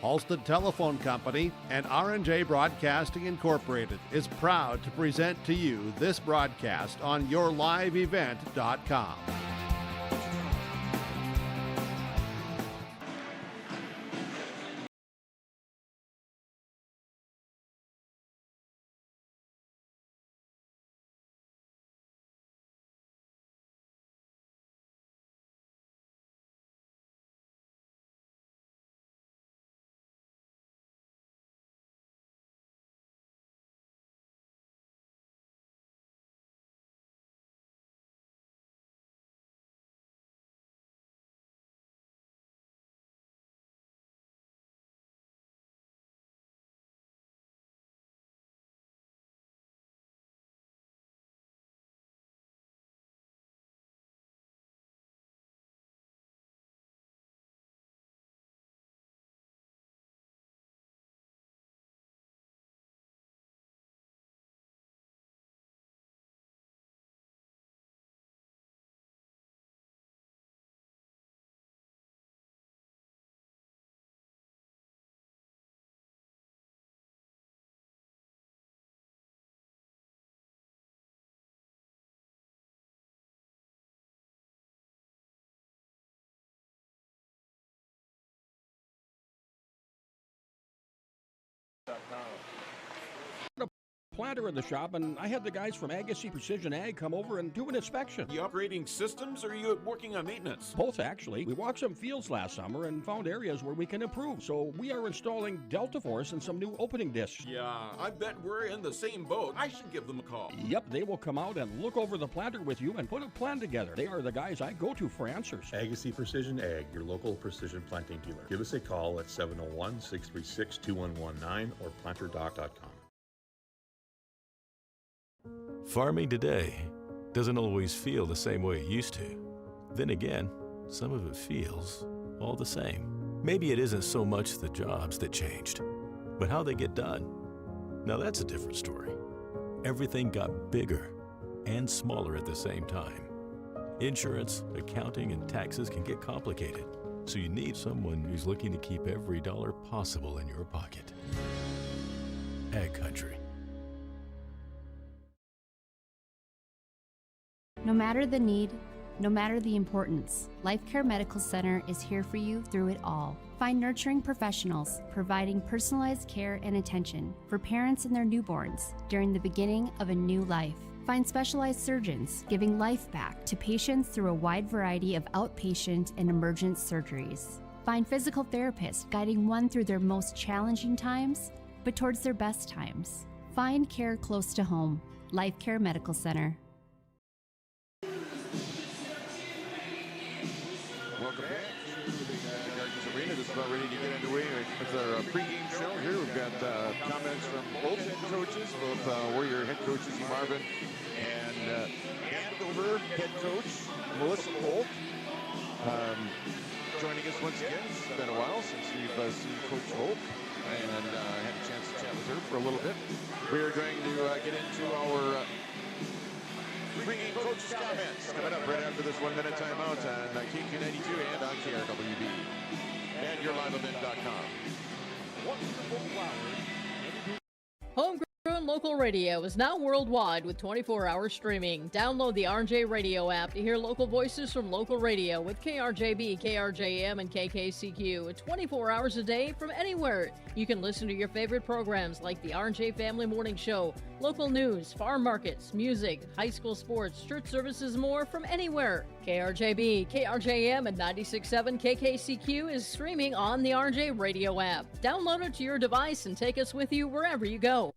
Halstead Telephone Company and R&J Broadcasting Incorporated is proud to present to you this broadcast on yourliveevent.com. Planter in the shop, and I had the guys from Agassi Precision Ag come over and do an inspection. You upgrading systems, or are you working on maintenance? Both, actually. We walked some fields last summer and found areas where we can improve. So we are installing Delta Force and some new opening discs. Yeah, I bet we're in the same boat. I should give them a call. Yep, they will come out and look over the planter with you and put a plan together. They are the guys I go to for answers. Agassi Precision Ag, your local precision planting dealer. Give us a call at 701-636-2119 or planterdoc.com. Farming today doesn't always feel the same way it used to. Then again, some of it feels all the same. Maybe it isn't so much the jobs that changed, but how they get done. Now that's a different story. Everything got bigger and smaller at the same time. Insurance, accounting, and taxes can get complicated, so you need someone who's looking to keep every dollar possible in your pocket. Ag Country. No matter the need, no matter the importance, Life Care Medical Center is here for you through it all. Find nurturing professionals providing personalized care and attention for parents and their newborns during the beginning of a new life. Find specialized surgeons giving life back to patients through a wide variety of outpatient and emergent surgeries. Find physical therapists guiding one through their most challenging times, but towards their best times. Find care close to home. Life Care Medical Center. Welcome back to the Gardens Arena. This is about ready to get underway with our pregame show here. We've got comments from both head coaches, both Warrior head coach Izzy Marvin and Andover head coach Melissa Polk. Joining us once again. It's been a while since we've seen Coach Polk and had a chance to chat with her for a little bit. We are going to get into our bringing coach's comments coming up right after this 1 minute timeout on KQ92 and on KRWB and yourliveevent.com. Wonderful flowers. Homegrown local radio is now worldwide with 24-hour streaming. Download the RJ Radio app to hear local voices from local radio with KRJB, KRJM, and KKCQ 24 hours a day from anywhere. You can listen to your favorite programs like the RJ Family Morning Show, local news, farm markets, music, high school sports, church services, more from anywhere. KRJB, KRJM, and 96.7 KKCQ is streaming on the RJ Radio app. Download it to your device and take us with you wherever you go.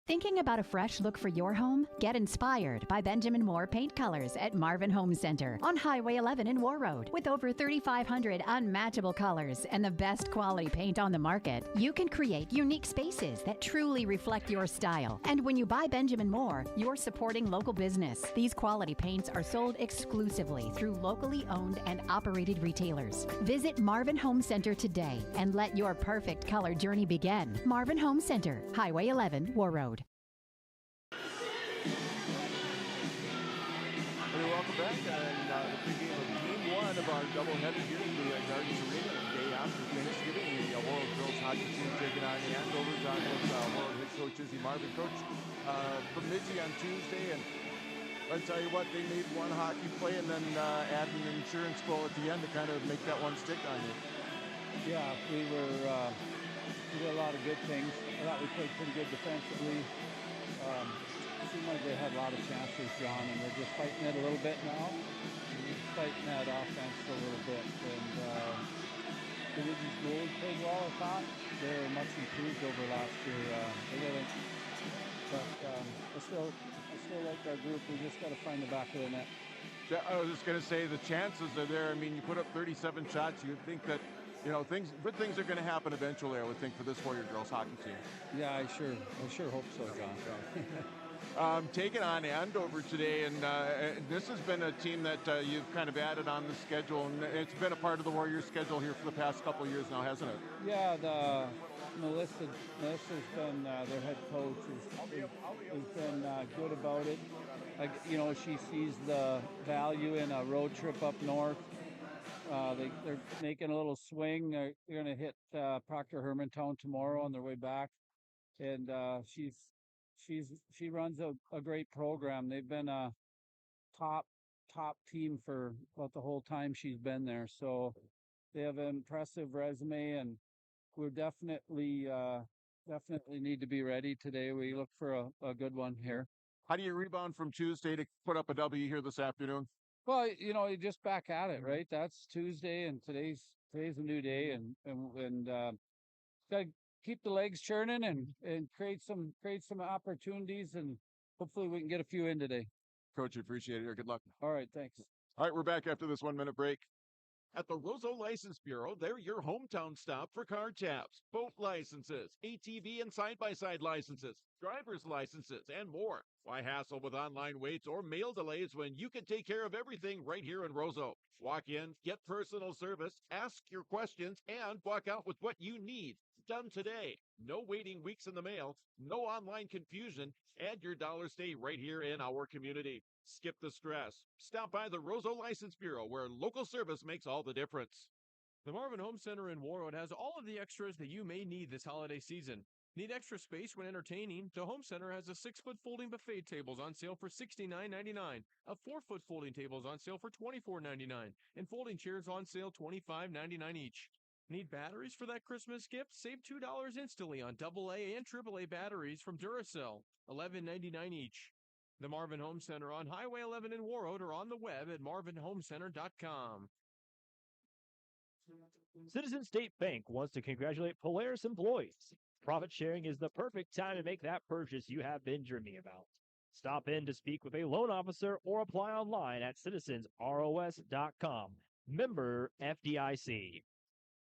Thinking about a fresh look for your home? Get inspired by Benjamin Moore Paint Colors at Marvin Home Center on Highway 11 in Warroad. With over 3,500 unmatchable colors and the best quality paint on the market, you can create unique spaces that truly reflect your style. And when you buy Benjamin Moore, you're supporting local business. These quality paints are sold exclusively through locally owned and operated retailers. Visit Marvin Home Center today and let your perfect color journey begin. Marvin Home Center, Highway 11, Warroad. Welcome back, and the pregame of Game 1 of our doubleheader here in the Gardens Arena, the day after Thanksgiving. The Warroad girls hockey team taking on the Andover. Talking with Warroad head coach Izzy Marvin. Coach, from Midgey on Tuesday, and I tell you what, they made one hockey play and then add an insurance goal at the end to kind of make that one stick on you. Yeah, we did a lot of good things. I thought we played pretty good defensively. Seemed like they had a lot of chances, John, and they're just fighting it a little bit now. Fighting that offense a little bit. And the Midgey's goals played well, I thought. They were much improved over last year. I still like our group. We just got to find the back of the net. I was just going to say the chances are there. I mean, you put up 37 shots. You'd think that, good things are going to happen eventually, I would think, for this Warrior girls hockey team. Yeah, I sure hope so, John. Taking on Andover today, and this has been a team that you've kind of added on the schedule, and it's been a part of the Warriors' schedule here for the past couple of years now, hasn't it? Yeah, Melissa's been their head coach has been good about it. She sees the value in a road trip up north. They're making a little swing. They're going to hit Proctor Hermantown tomorrow on their way back, and she runs a great program. They've been a top team for about the whole time she's been there. So they have an impressive resume, and we're definitely need to be ready today. We look for a good one here. How do you rebound from Tuesday to put up a W here this afternoon? Well, you just back at it, right? That's Tuesday, and today's a new day, and gotta keep the legs churning and create some opportunities, and hopefully we can get a few in today. Coach, appreciate it. Good luck. All right, thanks. All right, we're back after this 1 minute break. At the Roseau License Bureau, they're your hometown stop for car tabs, boat licenses, ATV and side-by-side licenses, driver's licenses, and more. Why hassle with online waits or mail delays when you can take care of everything right here in Roseau? Walk in, get personal service, ask your questions, and walk out with what you need. Done today. No waiting weeks in the mail, no online confusion, and your dollars stay right here in our community. Skip the stress. Stop by the Roseau License Bureau, where local service makes all the difference. The Marvin Home Center in Warroad has all of the extras that you may need this holiday season. Need extra space when entertaining? The Home Center has a 6-foot folding buffet tables on sale for $69.99, a 4-foot folding tables on sale for $24.99, and folding chairs on sale $25.99 each. Need batteries for that Christmas gift? Save $2 instantly on AA and AAA batteries from Duracell, $11.99 each. The Marvin Home Center on Highway 11 in Warroad, or on the web at marvinhomecenter.com. Citizen State Bank wants to congratulate Polaris employees. Profit sharing is the perfect time to make that purchase you have been dreaming about. Stop in to speak with a loan officer or apply online at citizensros.com. Member FDIC.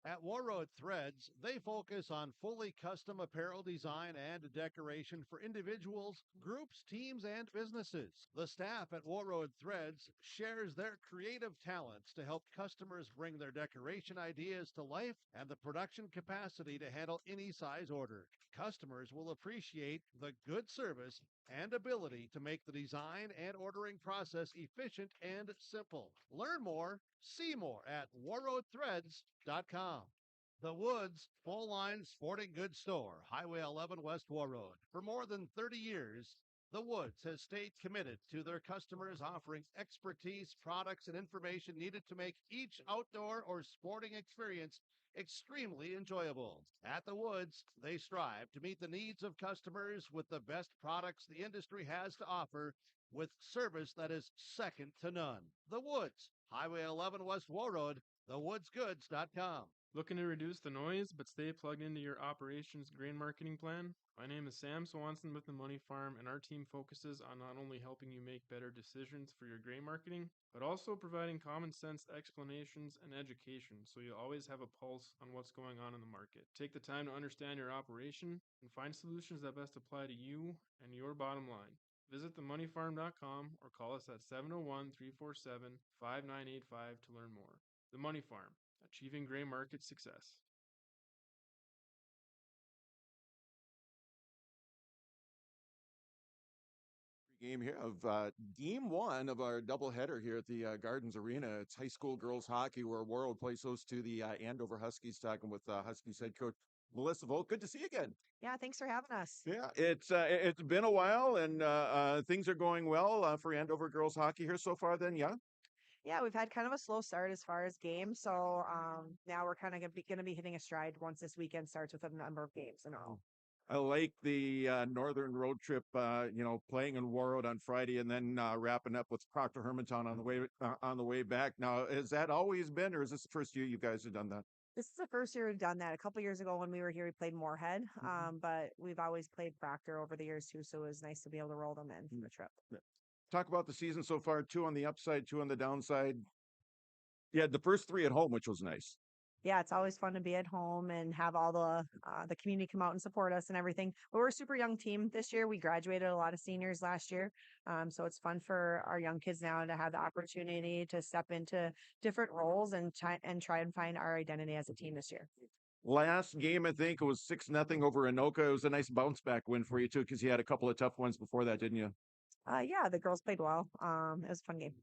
At Warroad Threads, they focus on fully custom apparel design and decoration for individuals, groups, teams, and businesses. The staff at Warroad Threads shares their creative talents to help customers bring their decoration ideas to life and the production capacity to handle any size order. Customers will appreciate the good service and ability to make the design and ordering process efficient and simple. Learn more, see more at warroadthreads.com. The Woods full-line sporting goods store, Highway 11 West Warroad. For more than 30 years, The Woods has stayed committed to their customers, offering expertise, products, and information needed to make each outdoor or sporting experience extremely enjoyable. At The Woods, they strive to meet the needs of customers with the best products the industry has to offer, with service that is second to none. The Woods, Highway 11 West Warroad, thewoodsgoods.com. Looking to reduce the noise but stay plugged into your operations grain marketing plan? My name is Sam Swanson with the Money Farm, and our team focuses on not only helping you make better decisions for your grain marketing, but also providing common sense explanations and education so you always have a pulse on what's going on in the market. Take the time to understand your operation and find solutions that best apply to you and your bottom line. Visit themoneyfarm.com or call us at 701-347-5985 to learn more. The Money Farm, achieving grain market success. Game here of game one of our doubleheader here at the Gardens Arena. It's high school girls hockey where Warroad plays host to the Andover Huskies. Talking with Huskies head coach Melissa Volk. Good to see you again. Yeah, thanks for having us. Yeah, it's been a while, and things are going well for Andover girls hockey here so far. Then, yeah. Yeah, we've had kind of a slow start as far as games, so now we're kind of going to be hitting a stride once this weekend starts with a number of games and all. I like the northern road trip. Playing in Warroad on Friday and then wrapping up with Proctor Hermantown on the way back. Now, has that always been, or is this the first year you guys have done that? This is the first year we've done that. A couple years ago when we were here, we played Moorhead, but we've always played Proctor over the years too, so it was nice to be able to roll them in for the trip. Yeah. Talk about the season so far, 2 on the upside, 2 on the downside. Yeah, the first 3 at home, which was nice. Yeah, it's always fun to be at home and have all the community come out and support us and everything. But we're a super young team this year. We graduated a lot of seniors last year. So it's fun for our young kids now to have the opportunity to step into different roles and try and find our identity as a team this year. Last game, I think it was 6-0 over Anoka. It was a nice bounce back win for you too, because you had a couple of tough ones before that, didn't you? Yeah, the girls played well. It was a fun game.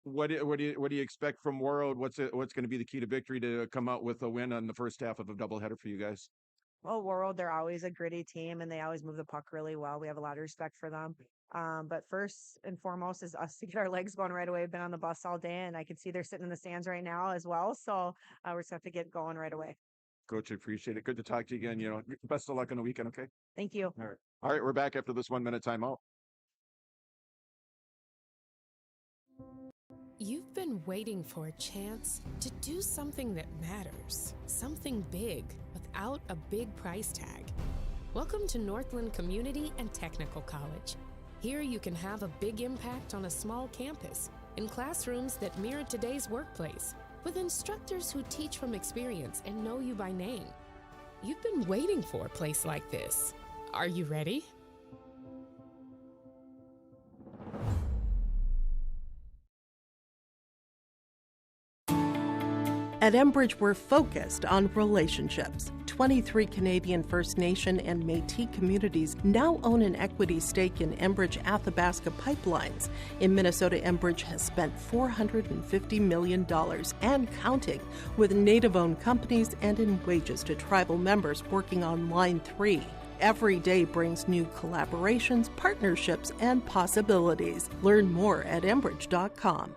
What do you expect from Warroad? What's going to be the key to victory to come out with a win on the first half of a doubleheader for you guys? Well, Warroad, they're always a gritty team and they always move the puck really well. We have a lot of respect for them. But first and foremost is us to get our legs going right away. We've been on the bus all day and I can see they're sitting in the stands right now as well. So we're just have to get going right away. Coach, I appreciate it. Good to talk to you again. Best of luck on the weekend, okay? Thank you. All right, we're back after this 1-minute timeout. You've been waiting for a chance to do something that matters, something big without a big price tag. Welcome to Northland Community and Technical College. Here you can have a big impact on a small campus, in classrooms that mirror today's workplace, with instructors who teach from experience and know you by name. You've been waiting for a place like this. Are you ready? At Enbridge, we're focused on relationships. 23 Canadian First Nation and Métis communities now own an equity stake in Enbridge Athabasca Pipelines. In Minnesota, Enbridge has spent $450 million and counting, with Native-owned companies and in wages to tribal members working on Line 3. Every day brings new collaborations, partnerships, and possibilities. Learn more at Enbridge.com.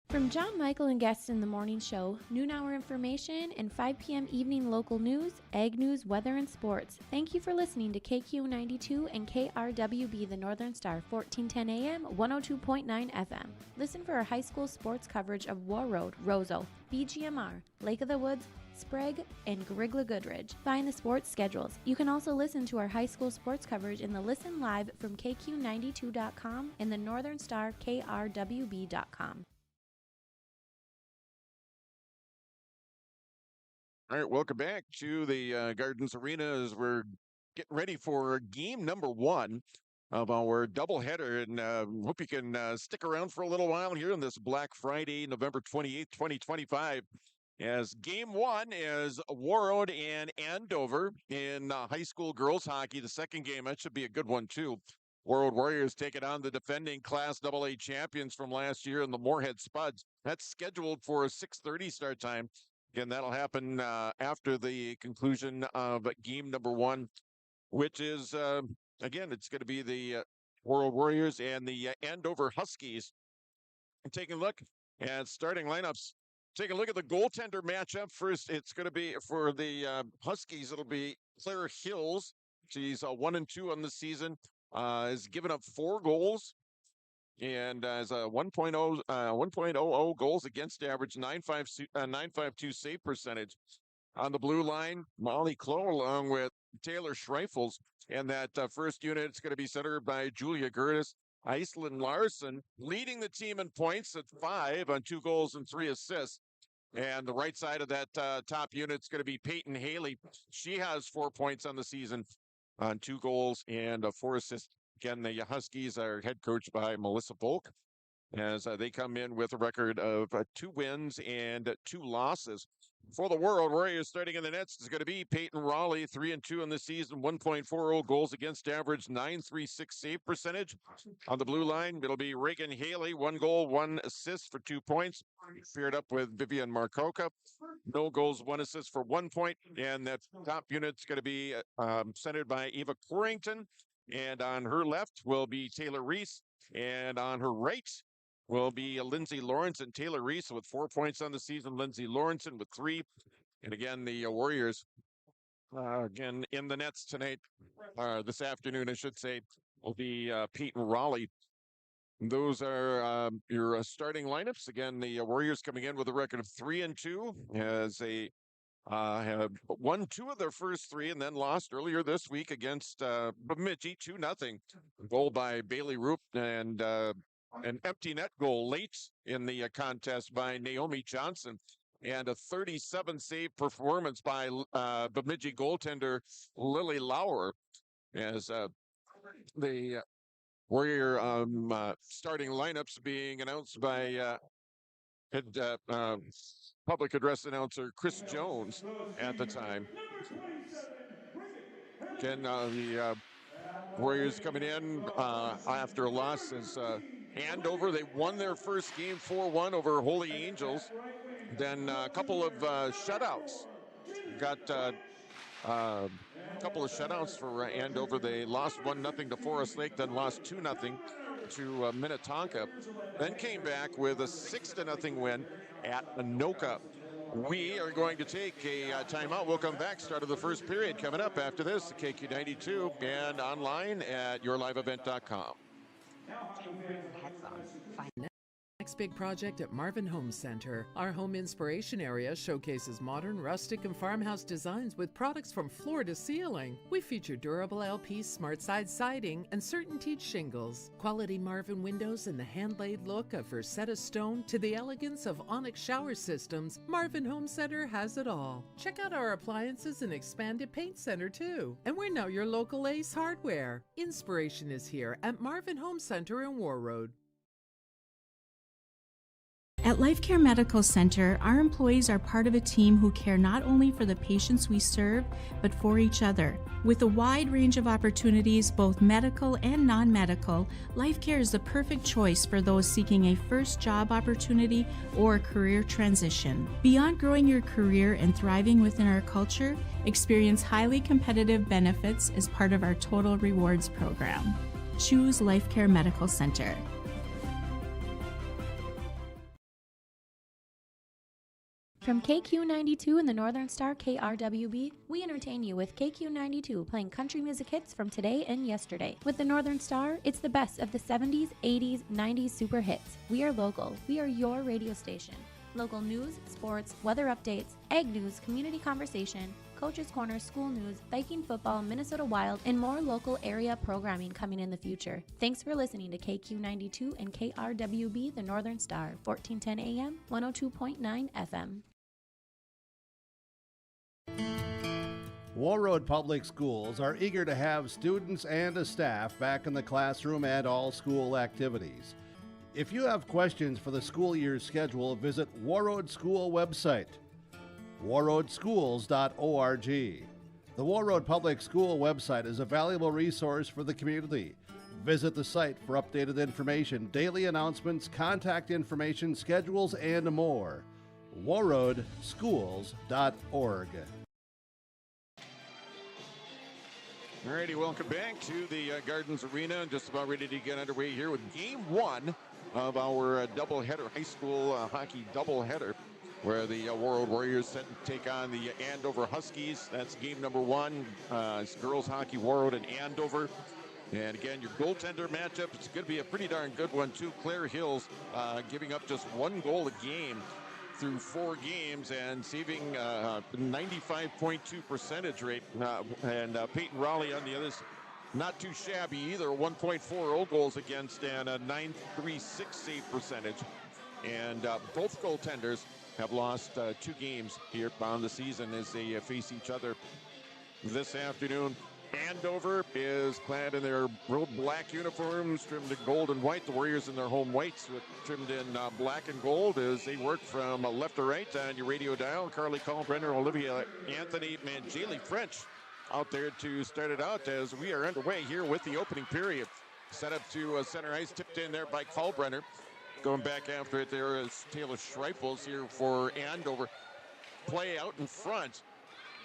From John Michael and guests in the morning show, noon hour information, and 5 p.m. evening local news, ag news, weather, and sports. Thank you for listening to KQ92 and KRWB The Northern Star, 1410 AM, 102.9 FM. Listen for our high school sports coverage of Warroad, Roseau, BGMR, Lake of the Woods, Sprague, and Grigla Goodridge. Find the sports schedules. You can also listen to our high school sports coverage in the Listen Live from KQ92.com and the Northern Star KRWB.com. All right, welcome back to the Gardens Arena as we're getting ready for game number 1 of our doubleheader. And hope you can stick around for a little while here on this Black Friday, November 28th, 2025. As game 1 is Warroad and Andover in high school girls hockey. The second game, that should be a good one too. Warroad Warriors taking on the defending Class AA champions from last year in the Moorhead Spuds. That's scheduled for a 6:30 start time. Again, that'll happen after the conclusion of game number 1, which is, again, it's going to be the Warroad Warriors and the Andover Huskies. And taking a look at starting lineups, take a look at the goaltender matchup. First, it's going to be for the Huskies. It'll be Claire Hills. She's 1-2 on the season. Has given up 4 goals. And as a 1.00 goals against average, 9.52 save percentage. On the blue line, Molly Clow along with Taylor Schreifels. And that first unit, it's going to be centered by Julia Gertis. Iceland Larson leading the team in points at 5 on 2 goals and 3 assists. And the right side of that top unit is going to be Peyton Haley. She has 4 points on the season on 2 goals and 4 assists. Again, the Huskies are head coached by Melissa Volk as they come in with a record of 2 wins and 2 losses. For the Warroad Warriors, starting in the nets is going to be Peyton Raleigh, 3-2 in the season, 1.40 goals against average, 9.36 save percentage. On the blue line, it'll be Reagan Haley, 1 goal, 1 assist for 2 points. Paired up with Vivian Marcoca, no goals, 1 assist for 1 point. And that top unit's going to be centered by Eva Corrington. And on her left will be Taylor Reese. And on her right will be Lindsay Lawrence and Taylor Reese with 4 points on the season. Lindsay Lawrenson with 3. And again, the Warriors, again, in the nets tonight, this afternoon, I should say, will be Peyton Raleigh. Those are your starting lineups. Again, the Warriors coming in with a record of 3-2 as they have won 2 of their first 3 and then lost earlier this week against Bemidji 2-0. Goal by Bailey Roop and an empty net goal late in the contest by Naomi Johnson, and a 37 save performance by Bemidji goaltender Lily Lauer, as the Warrior starting lineups being announced by public address announcer Chris Jones at the time. Again, the Warriors coming in after a loss is Andover. They won their first game 4-1 over Holy Angels. Then a couple of shutouts. Got a couple of shutouts for Andover. They lost 1-0 to Forest Lake, then lost 2-0 to Minnetonka. Then came back with a 6-0 win at Anoka. We are going to take a timeout. We'll come back. Start of the first period coming up after this. KQ92 and online at yourliveevent.com. Next big project at Marvin Home Center. Our home inspiration area showcases modern, rustic, and farmhouse designs with products from floor to ceiling. We feature durable LP smart side siding and CertainTeed shingles. Quality Marvin windows and the hand-laid look of Versetta stone to the elegance of Onyx shower systems. Marvin Home Center has it all. Check out our appliances and expanded paint center too. And we're now your local Ace Hardware. Inspiration is here at Marvin Home Center in Warroad. At Life Care Medical Center, our employees are part of a team who care not only for the patients we serve, but for each other. With a wide range of opportunities, both medical and non-medical, Life Care is the perfect choice for those seeking a first job opportunity or a career transition. Beyond growing your career and thriving within our culture, experience highly competitive benefits as part of our Total Rewards program. Choose Life Care Medical Center. From KQ92 and the Northern Star KRWB, we entertain you with KQ92 playing country music hits from today and yesterday. With the Northern Star, it's the best of the 70s, 80s, 90s super hits. We are local. We are your radio station. Local news, sports, weather updates, ag news, community conversation, Coach's Corner, school news, Viking football, Minnesota Wild, and more local area programming coming in the future. Thanks for listening to KQ92 and KRWB, the Northern Star, 1410 AM, 102.9 FM. Warroad Public Schools are eager to have students and a staff back in the classroom and all school activities. If you have questions for the school year's schedule, visit Warroad School website, warroadschools.org. The Warroad Public School website is a valuable resource for the community. Visit the site for updated information, daily announcements, contact information, schedules, and more. warroadschools.org. Alrighty, welcome back to the Gardens Arena. Just about ready to get underway here with Game 1 of our doubleheader, high school hockey doubleheader, where the Warroad Warriors set to take on the Andover Huskies. That's game number 1. It's girls hockey, Warroad and Andover. And again, your goaltender matchup, it's going to be a pretty darn good one too. Claire Hills giving up just 1 goal a game through 4 games and saving 95.2 percentage rate. And Peyton Raleigh on the others, not too shabby either. 1.40 goals against and a 9.36 save percentage. And both goaltenders have lost 2 games here on the season as they face each other this afternoon. Andover is clad in their real black uniforms, trimmed in gold and white. The Warriors in their home whites, trimmed in black and gold as they work from left to right on your radio dial. Carly Kalbrenner, Olivia Anthony, and Jaylee French out there to start it out as we are underway here with the opening period. Set up to center ice, tipped in there by Kalbrenner. Going back after it there is Taylor Schreifels here for Andover. Play out in front.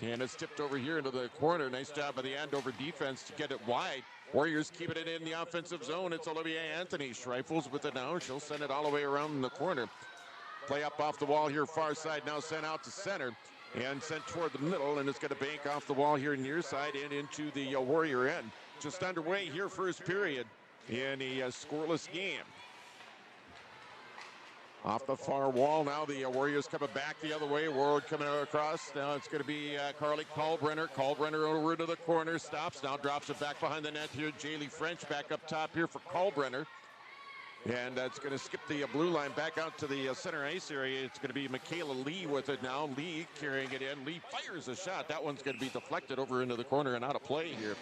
And it's tipped over here into the corner. Nice job by the Andover defense to get it wide. Warriors keeping it in the offensive zone. It's Olivia Anthony. Schreifels with it now. She'll send it all the way around the corner. Play up off the wall here, far side. Now sent out to center and sent toward the middle. And it's going to bank off the wall here near side and into the Warrior end. Just underway here, first period in a scoreless game. Off the far wall now, the Warriors coming back the other way. Warroad coming across. Now it's going to be Carly Kalbrenner. Kalbrenner over to the corner, stops. Now drops it back behind the net here. Jaylee French back up top here for Kalbrenner. And that's going to skip the blue line back out to the center ice area. It's going to be Michaela Lee with it now. Lee carrying it in. Lee fires a shot. That one's going to be deflected over into the corner and out of play here.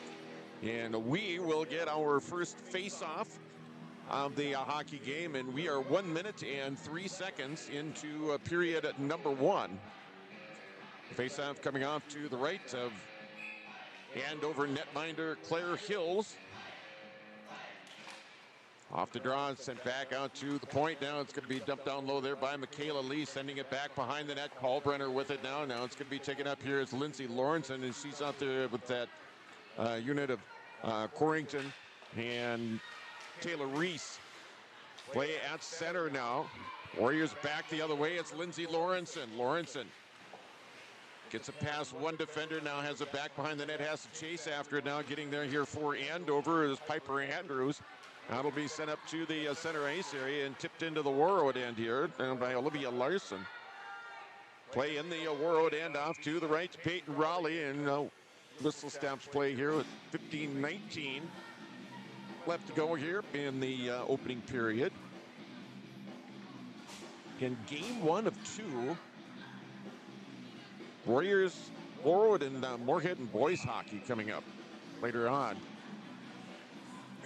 And we will get our first face-off of the hockey game, and we are 1 minute and 3 seconds into period number one. Face-off coming off to the right of Andover netminder Claire Hills. Off the draw and sent back out to the point. Now it's going to be dumped down low there by Michaela Lee, sending it back behind the net. Kalbrenner with it now. Now it's going to be taken up here as Lindsay Lawrenson, and she's out there with that unit of Corrington and Taylor Reese. Play at center now. Warriors back the other way. It's Lindsay Lawrenson. Lawrenson gets it past one defender. Now has it back behind the net. Has to chase after it now. Getting there here for Andover is Piper Andrews. That'll be sent up to the center ice area and tipped into the Warroad end here by Olivia Larson. Play in the Warroad end off to the right to Peyton Raleigh, and whistle stops play here with 15-19 left to go here in the opening period. In game one of two, Warriors, Warroad, and Moorhead and boys hockey coming up later on.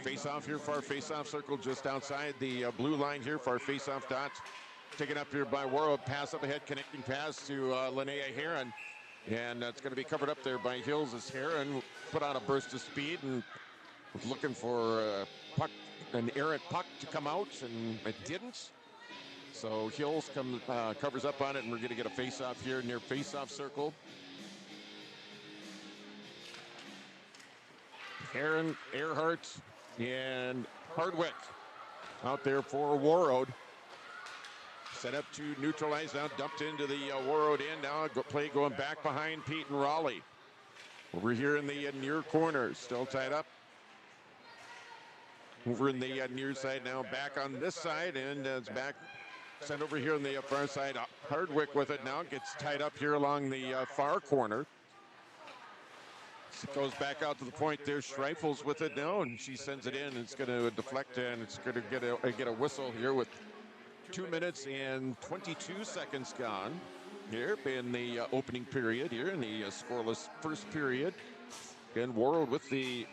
Face-off here, far face-off circle just outside the blue line here, far face-off dot. Taken up here by Warroad, pass up ahead, connecting pass to Linnea Heron. And that's going to be covered up there by Hills as Heron put on a burst of speed and was looking for an errant puck to come out, and it didn't. So Hills covers up on it, and we're going to get a face-off here near face-off circle. Heron, Earhart, and Hardwick out there for Warroad. Set up to neutralize now, dumped into the Warroad end now. Play going back behind Peyton Raleigh. Over here in the near corner, still tied up. Over in the near side now, back on this side, and it's back sent over here on the far side. Hardwick with it now, gets tied up here along the far corner. It goes back out to the point there. Schreifels with it now, and she sends it in. It's going to deflect, and it's going to get a whistle here with 2 minutes and 22 seconds gone here in the opening period here in the scoreless first period. And Warroad with a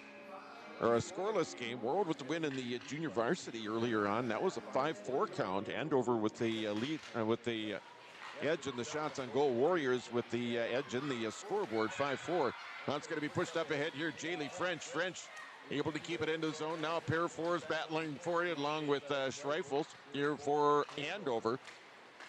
scoreless game. Warroad with the win in the junior varsity earlier on. That was a 5-4 count. Andover with the lead, with the edge in the shots on goal. Warriors with the edge in the scoreboard, 5-4. Now it's going to be pushed up ahead here. Jaylee French. French able to keep it into the zone. Now a pair of fours battling for it along with Schreifels here for Andover.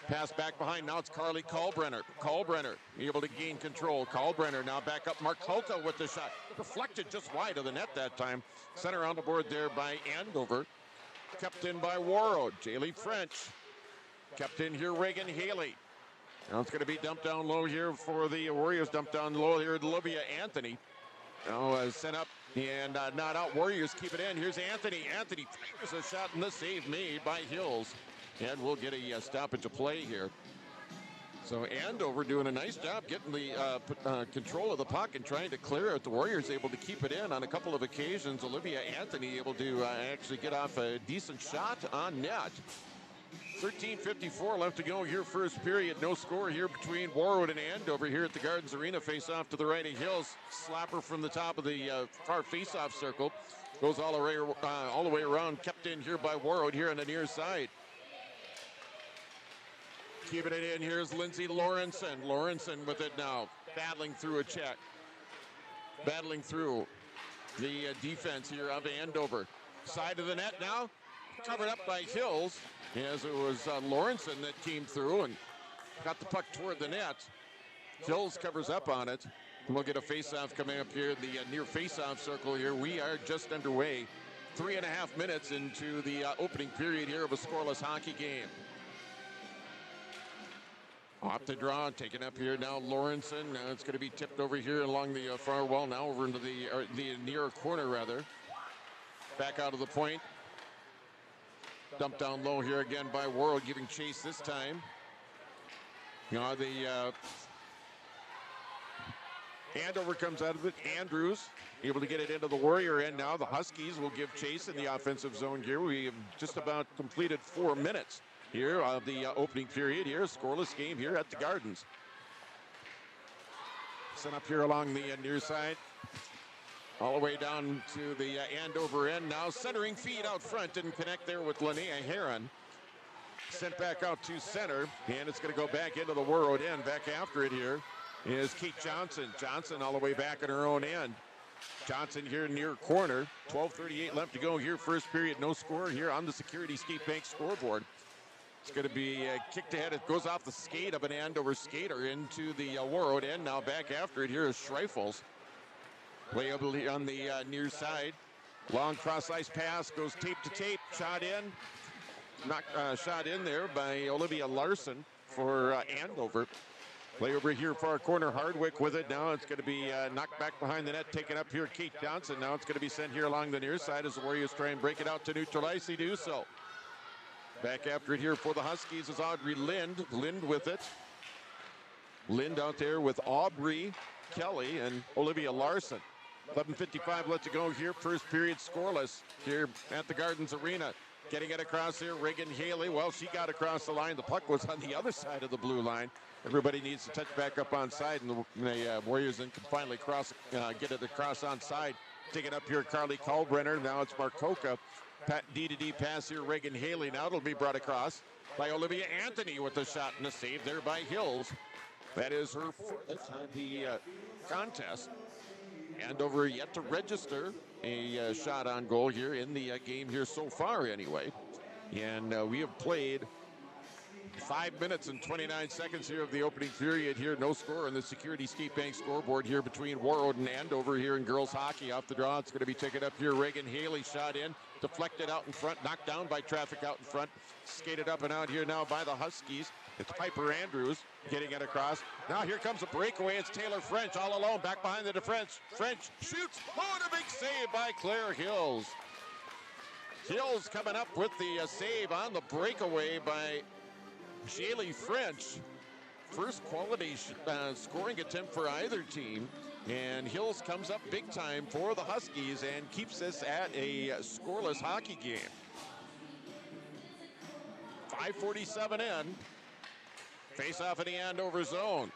Pass back behind. Now it's Carly Kalbrenner. Kalbrenner able to gain control. Kalbrenner now back up. Mark Hulka with the shot. Deflected just wide of the net that time. Center on the board there by Andover. Kept in by Warroad. Jaylee French. Kept in here Reagan Haley. Now it's going to be dumped down low here for the Warriors. Dumped down low here. Olivia Anthony. Now sent up and not out. Warriors keep it in. Here's Anthony. Anthony fires a shot, and the save made by Hills. And we'll get a stoppage of play here. So Andover doing a nice job getting the control of the puck and trying to clear it. The Warriors able to keep it in on a couple of occasions. Olivia Anthony able to actually get off a decent shot on net. 13:54 left to go here, first period. No score here between Warroad and Andover here at the Gardens Arena. Face off to the right of Hills. Slapper from the top of the far face-off circle. Goes all the way around. Kept in here by Warroad here on the near side. Keeping it in, here's Lindsay Lawrenson. Lawrenson with it now. Battling through a check. Battling through the defense here of Andover. Side of the net now. Covered up by Hills, as it was Lawrenson that came through and got the puck toward the net. Hills covers up on it. We'll get a face-off coming up here, the near face-off circle here. We are just underway. 3.5 minutes into the opening period here of a scoreless hockey game. Off the draw, taken up here now, Lawrenson. It's going to be tipped over here along the far wall now, over into the near corner, rather. Back out of the point. Dumped down low here again by Warroad, giving chase this time. You know, the Andover comes out of it. Andrews able to get it into the Warrior end now. The Huskies will give chase in the offensive zone here. We have just about completed 4 minutes here of the opening period here. Scoreless game here at the Gardens. Sent up here along the near side. All the way down to the Andover end now. Centering feed out front. Didn't connect there with Linnea Heron. Sent back out to center. And it's going to go back into the Warroad end. Back after it here is Kate Johnson. Johnson all the way back in her own end. Johnson here near corner. 12:38 left to go here. First period. No score here on the Security Skate Bank scoreboard. It's going to be kicked ahead. It goes off the skate of an Andover skater into the Warroad end. Now back after it here is Schreifels. Play up on the near side. Long cross ice pass goes tape to tape. Shot in. Shot in there by Olivia Larson for Andover. Play over here far corner. Hardwick with it. Now it's going to be knocked back behind the net. Taken up here. Kate Johnson. Now it's going to be sent here along the near side as the Warriors try and break it out to neutral ice. They do so. Back after it here for the Huskies is Audrey Lind. Lind with it. Lind out there with Aubrey Kelly and Olivia Larson. 11:55 left to go here. First period scoreless here at the Gardens Arena. Getting it across here, Reagan Haley. Well, she got across the line. The puck was on the other side of the blue line. Everybody needs to touch back up on side, and the Warriors then can finally get it across on side. Take it up here, Carly Kalbrenner. Now it's Marcoka. D-to-D pass here, Reagan Haley. Now it'll be brought across by Olivia Anthony with a shot and a save there by Hills. That is her fourth on the contest. Andover yet to register a shot on goal here in the game here so far anyway. And we have played 5 minutes and 29 seconds here of the opening period here. No score on the Security Skate Bank scoreboard here between Warroad and Andover here in girls hockey. Off the draw, it's going to be taken up here. Reagan Haley shot in, deflected out in front, knocked down by traffic out in front. Skated up and out here now by the Huskies. It's Piper Andrews getting it across. Now here comes a breakaway. It's Taylor French all alone back behind the defense. French shoots. Oh, and a big save by Claire Hills. Hills coming up with the save on the breakaway by Jaylee French. First quality scoring attempt for either team. And Hills comes up big time for the Huskies and keeps this at a scoreless hockey game. 5:47 in. Face off in the Andover zone.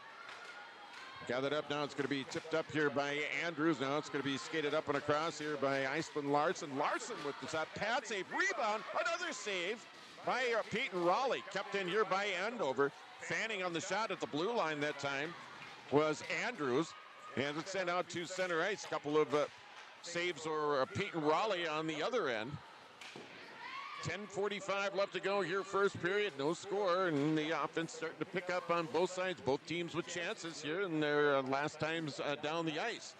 Gathered up now. It's going to be tipped up here by Andrews. Now it's going to be skated up and across here by Iceland Larson. Larson with the shot. Pad save. Rebound. Another save by Peyton Raleigh. Kept in here by Andover. Fanning on the shot at the blue line that time was Andrews. And it's sent out to center ice. A couple of saves or Peyton Raleigh on the other end. 10:45 left to go here, first period. No score, and the offense starting to pick up on both sides. Both teams with chances here in their last times down the ice.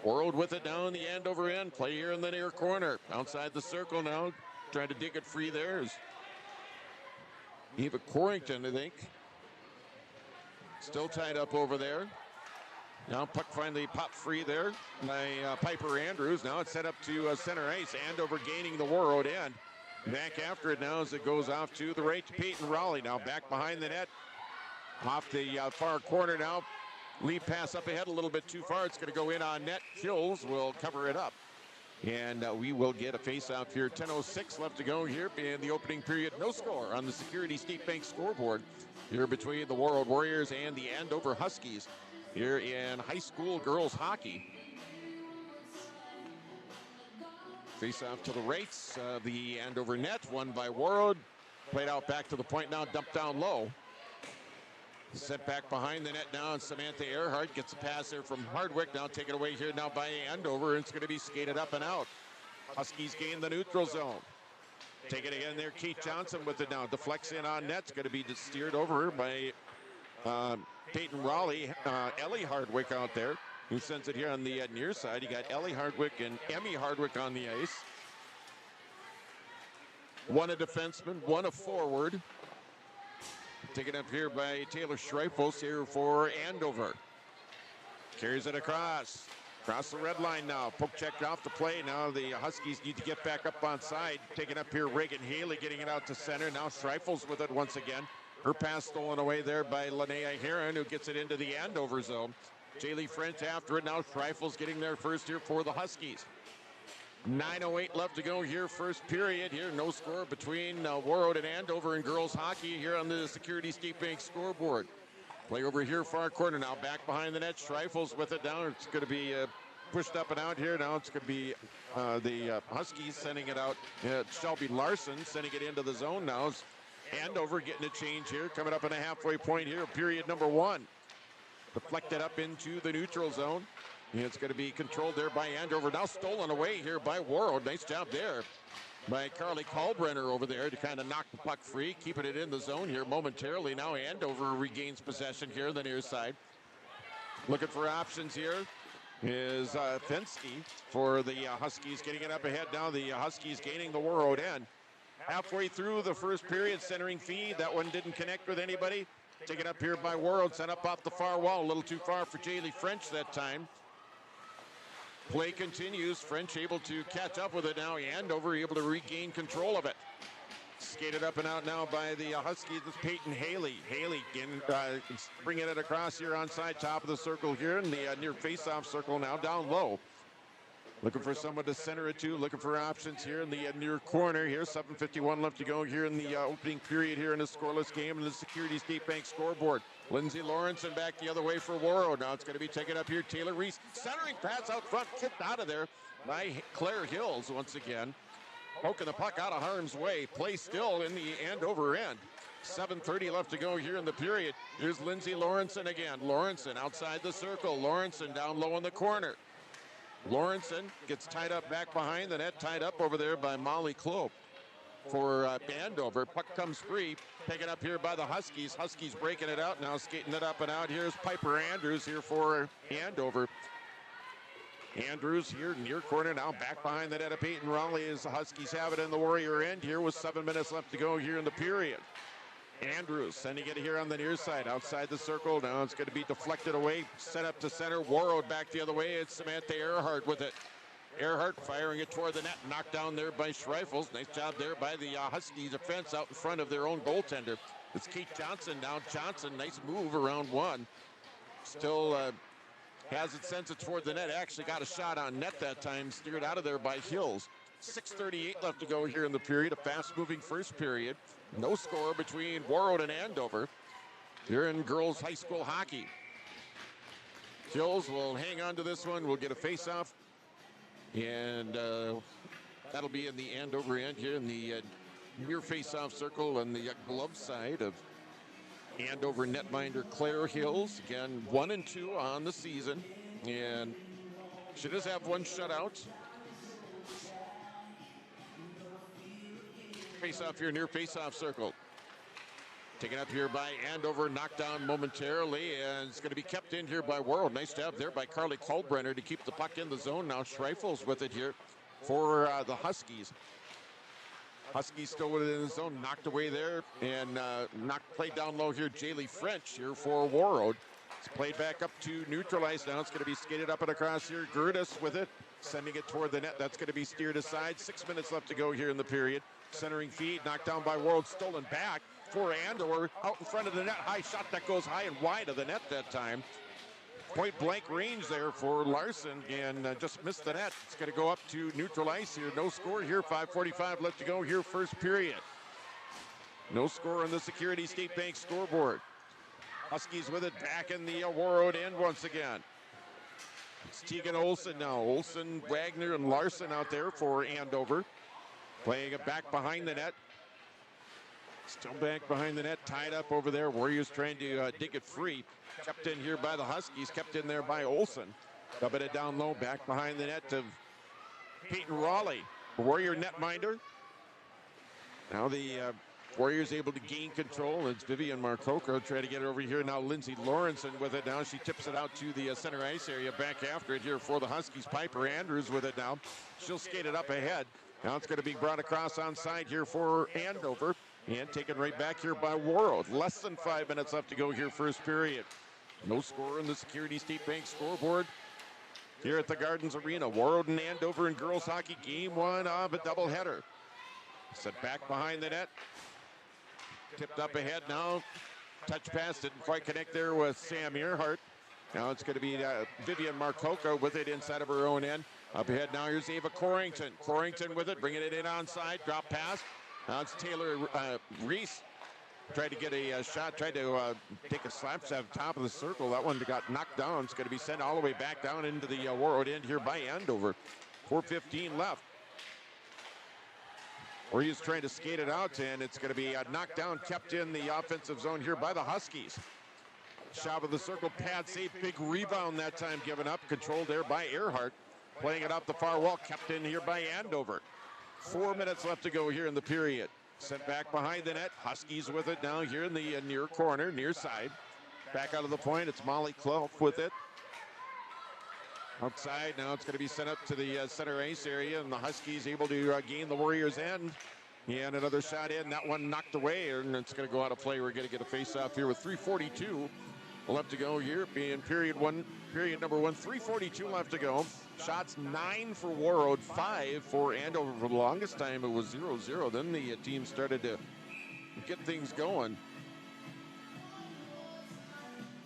Warroad with it down the Andover end. Play here in the near corner. Outside the circle now. Trying to dig it free there is Eva Corrington, I think. Still tied up over there. Now puck finally popped free there by Piper Andrews. Now it's set up to center ice. Andover gaining the Warroad end. Back after it now as it goes off to the right to Peyton Raleigh. Now back behind the net. Off the far corner now. Lead pass up ahead a little bit too far. It's going to go in on net. Hills will cover it up. And we will get a face-off here. 10:06 left to go here in the opening period. No score on the Security State Bank scoreboard here between the Warroad Warriors and the Andover Huskies here in high school girls hockey. Face-off to the rights of the Andover net, won by Warroad. Played out back to the point now, dumped down low. Set back behind the net now, and Samantha Earhart gets a pass there from Hardwick. Now taken away here now by Andover, and it's going to be skated up and out. Huskies gain the neutral zone. Take it again there, Keith Johnson with it now. Deflects in on net. It's going to be steered over by Peyton Raleigh. Ellie Hardwick out there, who sends it here on the near side. You got Ellie Hardwick and Emmy Hardwick on the ice. One a defenseman, one a forward. Taken up here by Taylor Schreifels here for Andover. Carries it across the red line now. Poke checked off the play. Now the Huskies need to get back up on side. Taking up here, Reagan Haley getting it out to center. Now Schreifels with it once again. Her pass stolen away there by Linnea Heron, who gets it into the Andover zone. Jaylee French after it. Now Schreifels getting there first here for the Huskies. 9:08 left to go here, first period here. No score between Warroad and Andover in girls hockey here on the Security State Bank scoreboard. Play over here, far corner now, back behind the net. Schreifels with it down. It's going to be pushed up and out here. Now it's going to be the Huskies sending it out. Shelby Larson sending it into the zone now. It's Andover getting a change here, coming up in a halfway point here, period number one. Deflected up into the neutral zone. And it's going to be controlled there by Andover. Now stolen away here by Warroad. Nice job there by Carly Kalbrenner over there to kind of knock the puck free, keeping it in the zone here momentarily. Now Andover regains possession here on the near side. Looking for options here is Fensky for the Huskies, getting it up ahead now. The Huskies gaining the Warroad end. Halfway through the first period, centering feed. That one didn't connect with anybody. Taken up here by Warroad, sent up off the far wall. A little too far for Jaylee French that time. Play continues. French able to catch up with it now. Andover able to regain control of it. Skated up and out now by the Huskies. This is Peyton Haley. Haley bringing it across here on side, top of the circle here in the near face-off circle now, down low. Looking for someone to center it to. Looking for options here in the near corner here. 7:51 left to go here in the opening period here in a scoreless game in the Security State Bank scoreboard. Lindsay Lawrenson back the other way for Warroad. Now it's going to be taken up here. Taylor Reese centering pass out front, kicked out of there by Claire Hills once again. Poking the puck out of harm's way. Play still in the Andover end. 7:30 left to go here in the period. Here's Lindsay Lawrenson again. Lawrenson outside the circle. Lawrenson down low in the corner. Lawrenson gets tied up back behind the net, tied up over there by Molly Klopp for Andover. Puck comes free, taken up here by the Huskies. Huskies breaking it out now, skating it up and out. Here's Piper Andrews here for Andover. Andrews here near corner now, back behind the net of Peyton Raleigh as the Huskies have it in the Warrior end here with 7 minutes left to go here in the period. Andrews sending it here on the near side, outside the circle. Now it's going to be deflected away, set up to center. Warroad back the other way. It's Samantha Earhart with it. Earhart firing it toward the net, knocked down there by Schreifels. Nice job there by the Huskies defense out in front of their own goaltender. It's Keith Johnson now. Johnson, nice move around one. Still has it sent it toward the net. Actually got a shot on net that time, steered out of there by Hills. 6:38 left to go here in the period. A fast-moving first period. No score between Warroad and Andover here in girls high school hockey. Hills will hang on to this one. We'll get a face-off. And that'll be in the Andover end here in the near face-off circle on the glove side of Andover netminder Claire Hills. Again, 1-2 on the season. And she does have one shutout. Face-off here near face-off circle. Taken up here by Andover, knocked down momentarily, and it's going to be kept in here by Warroad. Nice job there by Carly Kalbrenner to keep the puck in the zone. Now Schreifels with it here for the Huskies. Huskies still with it in the zone, knocked away there, and played down low here. Jaylee French here for Warroad. It's played back up to neutralize now. It's going to be skated up and across here. Gertis with it, sending it toward the net. That's going to be steered aside. 6 minutes left to go here in the period. Centering feed, knocked down by Warroad, stolen back for Andover, out in front of the net. High shot that goes high and wide of the net that time. point blank range there for Larson and just missed the net. It's going to go up to neutral ice here. No score here. 5:45 left to go here, first period. No score on the Security State Bank scoreboard. Huskies with it back in the Warroad end once again. It's Tegan Olsen now. Olsen, Wagner, and Larson out there for Andover. Playing it back behind the net. Still back behind the net, tied up over there. Warriors trying to dig it free. Kept in here by the Huskies, kept in there by Olsen. Dubbing it down low, back behind the net to Peyton Raleigh. Warrior netminder. Now the Warriors able to gain control. It's Vivian Marcoco trying to get it over here. Now Lindsay Lawrenson with it now. She tips it out to the center ice area. Back after it here for the Huskies. Piper Andrews with it now. She'll skate it up ahead. Now it's going to be brought across onside here for Andover. And taken right back here by Warroad. Less than 5 minutes left to go here, first period. No score in the Security State Bank scoreboard here at the Gardens Arena. Warroad and Andover in girls hockey, game one of a doubleheader. Set back behind the net. Tipped up ahead now. Touch pass didn't quite connect there with Sam Earhart. Now it's going to be Vivian Marcoco with it inside of her own end. Up ahead now, here's Ava Corrington. Corrington with it, bringing it in onside. Drop pass. Now it's Taylor Reese. Tried to get a shot, tried to take a slap shot top of the circle. That one got knocked down. It's going to be sent all the way back down into the Warroad end here by Andover. 4:15 left. Warriors trying to skate it out, and it's going to be knocked down, kept in the offensive zone here by the Huskies. Shot of the circle, pad save, big rebound that time given up. Controlled there by Earhart. Playing it up the far wall, kept in here by Andover. 4 minutes left to go here in the period. Sent back behind the net. Huskies with it now here in the near corner, near side. Back out of the point, it's Molly Clough with it. Outside, now it's going to be sent up to the center ice area, and the Huskies able to gain the Warriors' end. And another shot in, that one knocked away, and it's going to go out of play. We're going to get a face-off here with 3:42 left to go here, being period number one, 3:42 left to go. Shots 9 for Warroad, 5 for Andover. For the longest time, it was 0-0. Then the team started to get things going.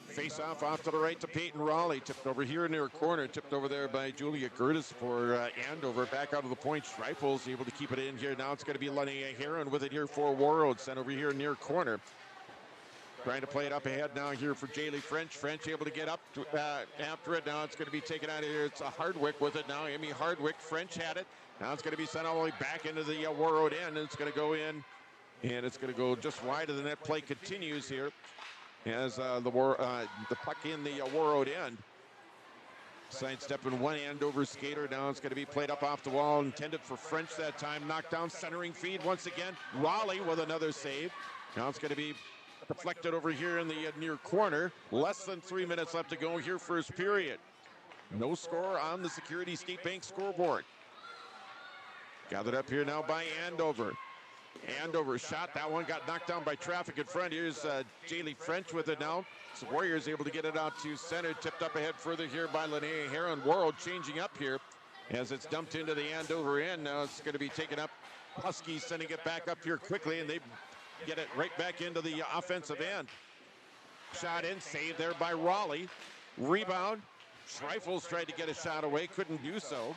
Face off to the right to Peyton Raleigh. Tipped over here near corner. Tipped over there by Julia Curtis for Andover. Back out of the point. Streifels able to keep it in here. Now it's going to be Linnea Heron with it here for Warroad. Sent over here near corner. Trying to play it up ahead now here for Jaylee French. French able to get up to, after it. Now it's going to be taken out of here. It's a Hardwick with it now. Amy Hardwick. French had it. Now it's going to be sent all the way back into the Warroad end. And it's going to go in. And it's going to go just wide of the net. Play continues here as the puck in the Warroad end. Sidestepping one Andover skater. Now it's going to be played up off the wall. Intended for French that time. Knocked down. Centering feed once again. Raleigh with another save. Now it's going to be deflected over here in the near corner. Less than 3 minutes left to go here, first period. No score on the Security State Bank scoreboard. Gathered up here now by Andover. Andover shot. That one got knocked down by traffic in front. Here's Jaylee French with it now. So Warriors able to get it out to center. Tipped up ahead further here by Linnea Heron. Warroad changing up here as it's dumped into the Andover end. Now it's going to be taken up. Huskies sending it back up here quickly, and they get it right back into the offensive end. Shot in, saved there by Raleigh. Rebound. Streifels tried to get a shot away, couldn't do so.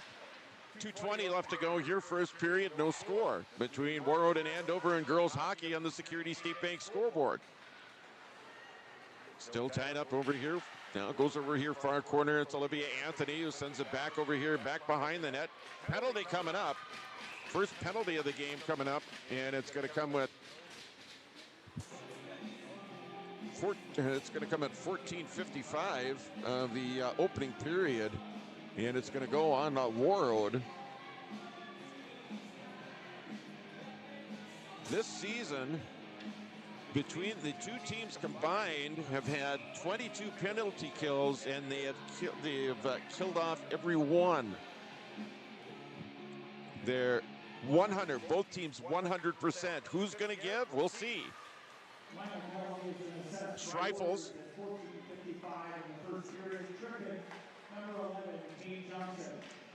2:20 left to go here, first period, no score between Warroad and Andover in girls hockey on the Security State Bank scoreboard. Still tied up over here. Now goes over here far corner. It's Olivia Anthony who sends it back over here, back behind the net. Penalty coming up. First penalty of the game coming up, and it's going to come with it's going to come at 14:55 of the opening period, and it's going to go on Warroad. This season, between the two teams combined, have had 22 penalty kills, and they have killed off every one. They're 100, both teams 100%. Who's going to give? We'll see. Streifels.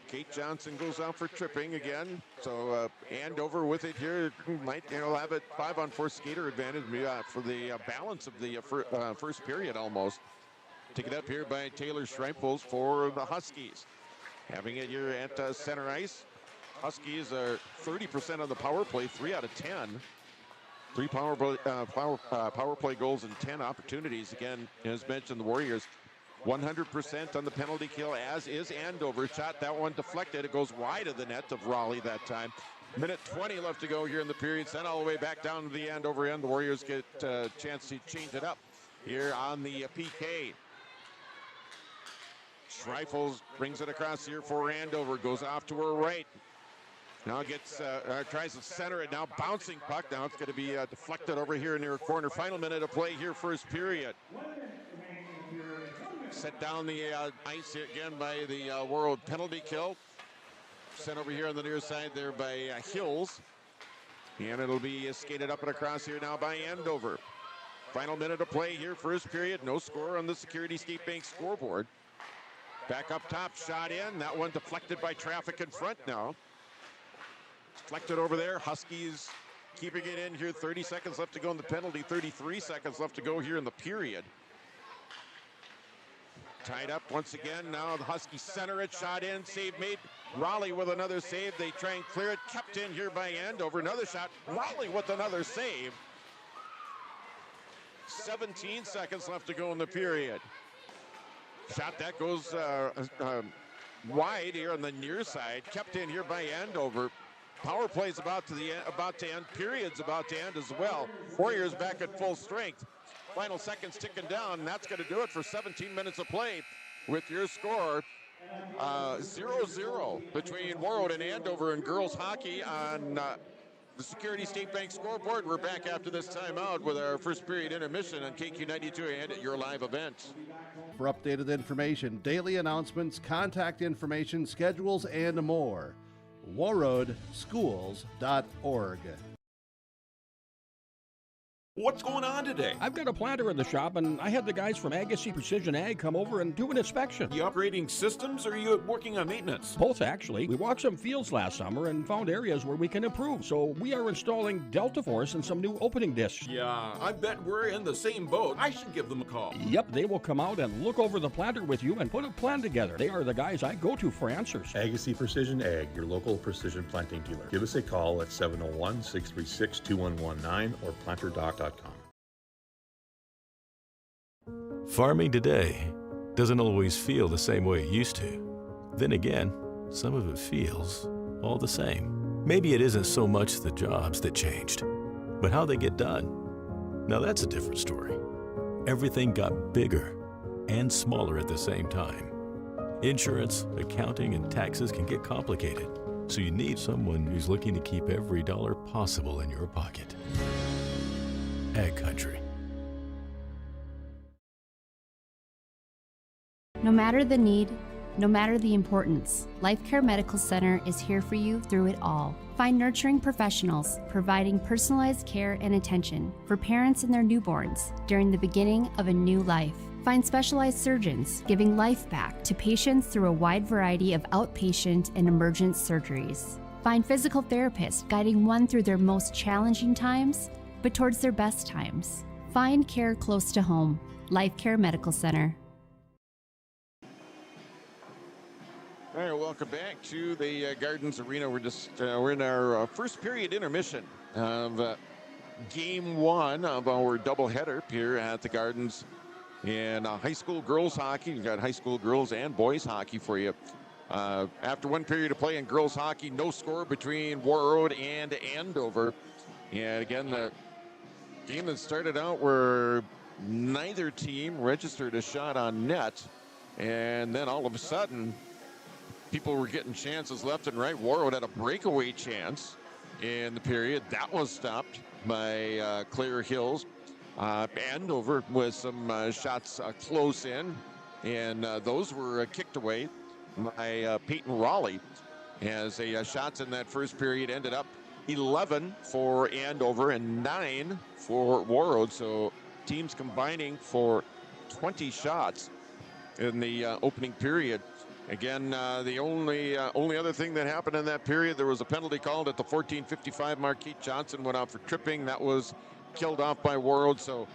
Kate Johnson goes out for tripping again. So Andover with it here might have a 5-on-4 skater advantage for the balance of the first period almost. Taken up here by Taylor Schreifels for the Huskies. Having it here at center ice. Huskies are 30% on the power play, 3 out of 10. 3 power play goals and 10 opportunities. Again, as mentioned, the Warriors 100% on the penalty kill, as is Andover. Shot that one deflected. It goes wide of the net of Raleigh that time. Minute 20 left to go here in the period. Sent all the way back down to the Andover end. The Warriors get a chance to change it up here on the PK. Schreifels brings it across here for Andover. Goes off to her right. Now gets tries to center it. Now bouncing puck. Now it's going to be deflected over here near a corner. Final minute of play here, first period. Set down the ice again by the Warroad penalty kill. Sent over here on the near side there by Hills. And it'll be skated up and across here now by Andover. Final minute of play here, first period. No score on the Security State Bank scoreboard. Back up top, shot in. That one deflected by traffic in front now. Deflected over there. Huskies keeping it in here. 30 seconds left to go in the penalty. 33 seconds left to go here in the period. Tied up once again. Now the Huskies center it. Shot in. Save made. Raleigh with another save. They try and clear it. Kept in here by Andover. Another shot. Raleigh with another save. 17 seconds left to go in the period. Shot that goes wide here on the near side. Kept in here by Andover. Power play's about to end. Period's about to end as well. Warriors back at full strength. Final seconds ticking down. And that's going to do it for 17 minutes of play with your score 0-0 between Warroad and Andover in girls hockey on the Security State Bank scoreboard. We're back after this timeout with our first period intermission on KQ92 and at your live event. For updated information, daily announcements, contact information, schedules, and more, warroadschools.org. What's going on today? I've got a planter in the shop, and I had the guys from Agassiz Precision Ag come over and do an inspection. You upgrading systems, or are you working on maintenance? Both, actually. We walked some fields last summer and found areas where we can improve. So we are installing Delta Force and some new opening discs. Yeah, I bet we're in the same boat. I should give them a call. Yep, they will come out and look over the planter with you and put a plan together. They are the guys I go to for answers. Agassiz Precision Ag, your local precision planting dealer. Give us a call at 701-636-2119 or planterdoc.com. Farming today doesn't always feel the same way it used to. Then again, some of it feels all the same. Maybe it isn't so much the jobs that changed, but how they get done. Now that's a different story. Everything got bigger and smaller at the same time. Insurance, accounting, and taxes can get complicated, so you need someone who's looking to keep every dollar possible in your pocket. Ag Country. No matter the need, no matter the importance, Life Care Medical Center is here for you through it all. Find nurturing professionals providing personalized care and attention for parents and their newborns during the beginning of a new life. Find specialized surgeons giving life back to patients through a wide variety of outpatient and emergent surgeries. Find physical therapists guiding one through their most challenging times, but towards their best times. Find care close to home. Life Care Medical Center. All right, welcome back to the Gardens Arena. We're in our first period intermission of game one of our doubleheader here at the Gardens in high school girls hockey. We've got high school girls and boys hockey for you. After one period of play in girls hockey, no score between Warroad and Andover. And again, the game that started out where neither team registered a shot on net, and then all of a sudden people were getting chances left and right. Warroad had a breakaway chance in the period. That was stopped by Claire Hills. Andover with some shots close in, and those were kicked away by Peyton Raleigh, as shots in that first period ended up 11 for Andover and 9 for Warroad. So teams combining for 20 shots in the opening period. Again, the only other thing that happened in that period, there was a penalty called at the 14:55 mark. Keith Johnson went out for tripping. That was killed off by Warroad. So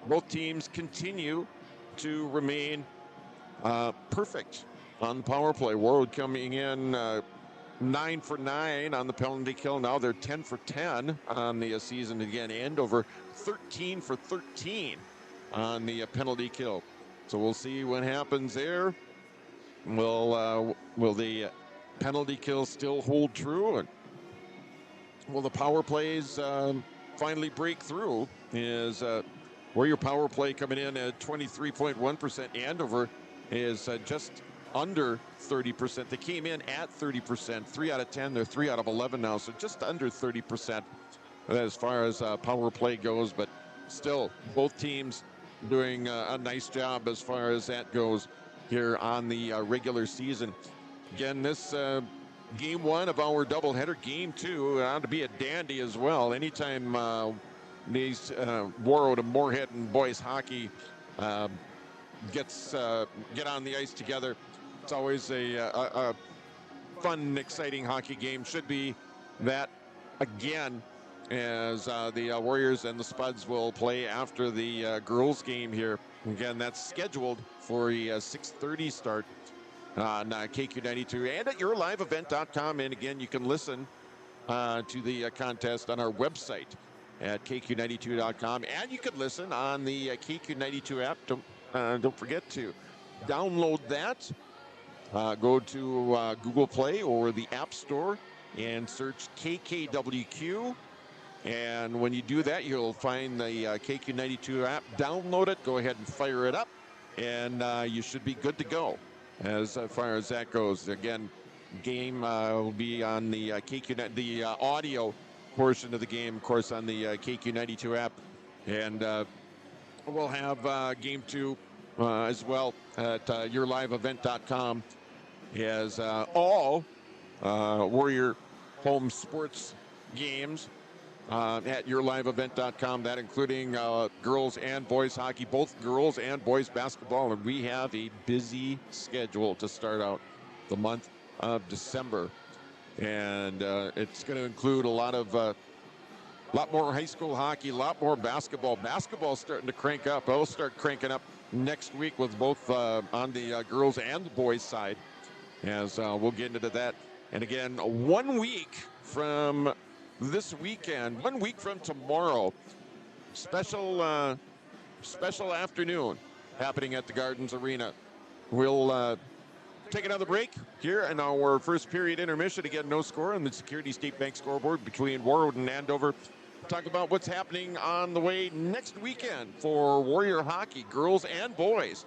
both teams continue to remain perfect on the power play. Warroad coming in 9 for 9 on the penalty kill. Now they're 10 for 10 on the season. Again, Andover 13 for 13 on the penalty kill. So we'll see what happens there. Will the penalty kill still hold true? And will the power plays finally break through? Is Warrior power play coming in at 23.1%. Andover is just under 30%. They came in at 30%. 3 out of 10. They're 3 out of 11 now, so just under 30% as far as power play goes. But still, both teams doing a nice job as far as that goes here on the regular season. Again, this game one of our doubleheader. Game two ought to be a dandy as well. Anytime these Warroad and Moorhead and boys hockey get on the ice together, it's always a fun, exciting hockey game. Should be that again, as the Warriors and the Spuds will play after the girls game here. Again, that's scheduled for a 6:30 start on KQ92 and at yourliveevent.com. And again, you can listen to the contest on our website at KQ92.com, and you can listen on the KQ92 app. Don't forget to download that. Go to Google Play or the App Store and search KKWQ. And when you do that, you'll find the KQ92 app. Download it. Go ahead and fire it up, and you should be good to go as far as that goes. Again, game will be on the the audio portion of the game, of course, on the KQ92 app, and we'll have game two as well at yourliveevent.com, as all Warrior home sports games at yourliveevent.com, that including girls and boys hockey, both girls and boys basketball. And we have a busy schedule to start out the month of December, and it's going to include a lot more high school hockey, a lot more basketball. Basketball's starting to crank up. It'll start cranking up next week with both on the girls and the boys side, as we'll get into that. And again, 1 week from this weekend, 1 week from tomorrow, special afternoon happening at the Gardens Arena. We'll take another break here in our first period intermission. Again, no score on the Security State Bank scoreboard between Warroad and Andover. Talk about what's happening on the way next weekend for Warrior hockey, girls and boys,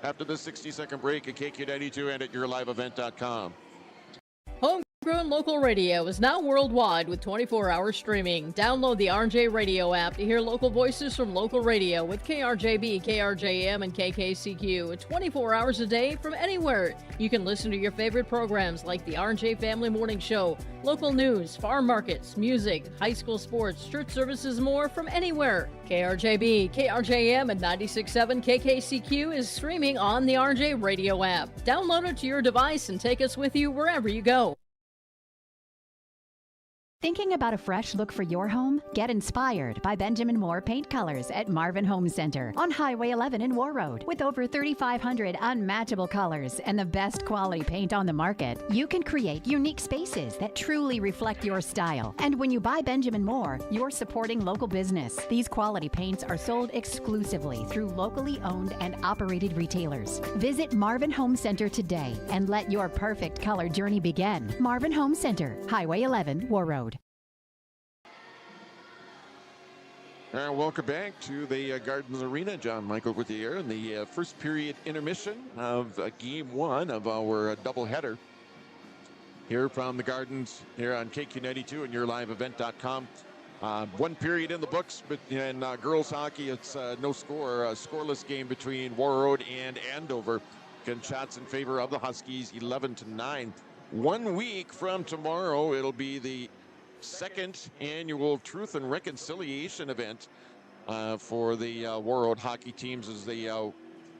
after the 60-second break at KQ92 and at yourliveevent.com. Homegrown local radio is now worldwide with 24-hour streaming. Download the RJ Radio app to hear local voices from local radio with KRJB, KRJM, and KKCQ 24 hours a day from anywhere. You can listen to your favorite programs like the RJ Family Morning Show, local news, farm markets, music, high school sports, church services, more from anywhere. KRJB, KRJM, and 96.7 KKCQ is streaming on the RJ Radio app. Download it to your device and take us with you wherever you go. Thinking about a fresh look for your home? Get inspired by Benjamin Moore Paint Colors at Marvin Home Center on Highway 11 in Warroad. With over 3,500 unmatchable colors and the best quality paint on the market, you can create unique spaces that truly reflect your style. And when you buy Benjamin Moore, you're supporting local business. These quality paints are sold exclusively through locally owned and operated retailers. Visit Marvin Home Center today and let your perfect color journey begin. Marvin Home Center, Highway 11, Warroad. And welcome back to the Gardens Arena. John Michael with you here in the first period intermission of game one of our doubleheader here from the Gardens here on KQ92 and yourliveevent.com. 1 period in the books, but in girls hockey, it's no score, a scoreless game between Warroad and Andover. Again, shots in favor of the Huskies, 11-9. 1 week from tomorrow, it'll be the second annual Truth and Reconciliation event for the Warroad hockey teams, as the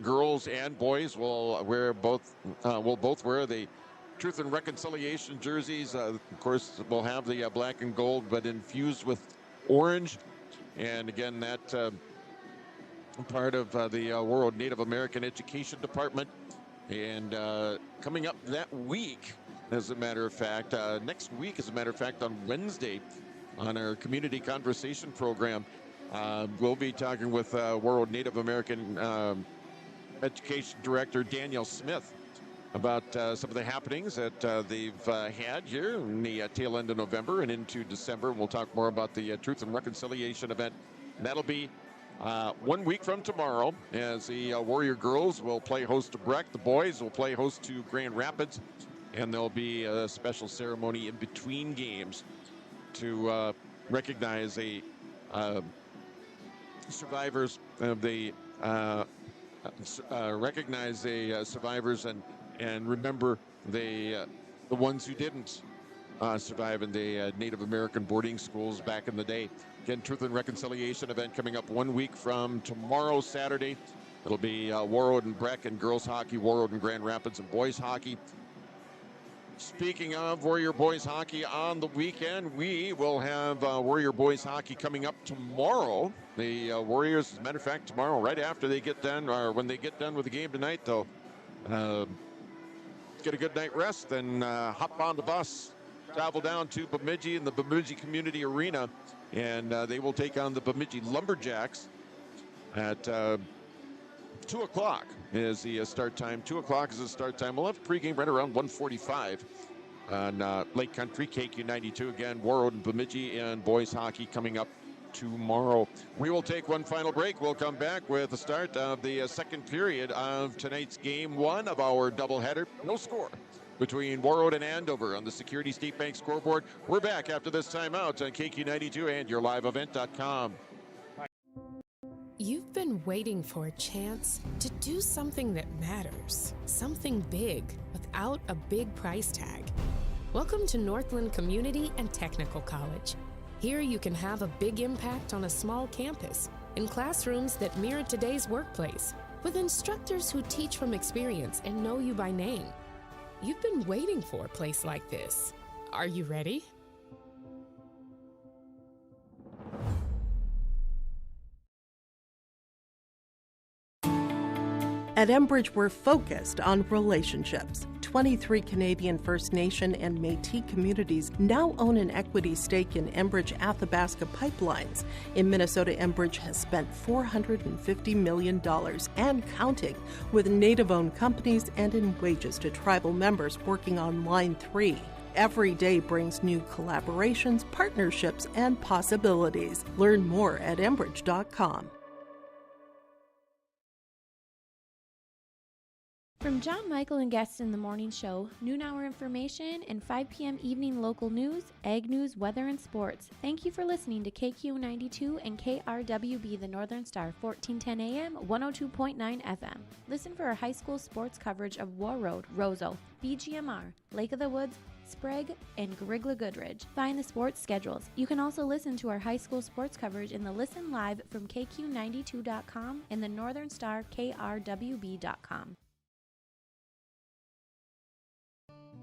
girls and boys will both wear the Truth and Reconciliation jerseys. Of course, we'll have the black and gold, but infused with orange. And again, that part of the Warroad Native American Education Department. And coming up that week, as a matter of fact, next week, as a matter of fact, on Wednesday, on our community conversation program, we'll be talking with Warroad Native American Education Director Danielle Smith about some of the happenings that they've had here in the tail end of November and into December. We'll talk more about the Truth and Reconciliation event. And that'll be 1 week from tomorrow, as the Warrior girls will play host to Breck. The boys will play host to Grand Rapids. And there'll be a special ceremony in between games to recognize a survivors of the survivors and remember the ones who didn't survive in the Native American boarding schools back in the day. Again, Truth and Reconciliation event coming up 1 week from tomorrow, Saturday. It'll be Warroad and Breck and girls hockey, Warroad and Grand Rapids and boys hockey. Speaking of Warrior boys hockey on the weekend, we will have Warrior boys hockey coming up tomorrow. The Warriors, as a matter of fact, tomorrow, right after they get done, or when they get done with the game tonight, they'll get a good night rest, then hop on the bus, travel down to Bemidji in the Bemidji Community Arena, and they will take on the Bemidji Lumberjacks at 2 o'clock is the start time. 2 o'clock is the start time. We'll have pregame right around 1:45 on Lake Country, KQ92. Again, Warroad and Bemidji and boys hockey coming up tomorrow. We will take one final break. We'll come back with the start of the second period of tonight's game one of our doubleheader. No score between Warroad and Andover on the Security State Bank scoreboard. We're back after this timeout on KQ92 and yourliveevent.com. You've been waiting for a chance to do something that matters, something big without a big price tag. Welcome to Northland Community and Technical College. Here you can have a big impact on a small campus, in classrooms that mirror today's workplace, with instructors who teach from experience and know you by name. You've been waiting for a place like this. Are you ready? At Enbridge, we're focused on relationships. 23 Canadian First Nation and Métis communities now own an equity stake in Enbridge Athabasca Pipelines. In Minnesota, Enbridge has spent $450 million and counting with Native-owned companies and in wages to tribal members working on Line 3. Every day brings new collaborations, partnerships, and possibilities. Learn more at Enbridge.com. From John, Michael, and guests in the morning show, noon hour information, and 5 p.m. evening local news, ag news, weather, and sports. Thank you for listening to KQ92 and KRWB, the Northern Star, 1410 AM, 102.9 FM. Listen for our high school sports coverage of Warroad, Roseau, BGMR, Lake of the Woods, Sprague, and Grigla Goodridge. Find the sports schedules. You can also listen to our high school sports coverage in the Listen Live from KQ92.com and the Northern Star KRWB.com.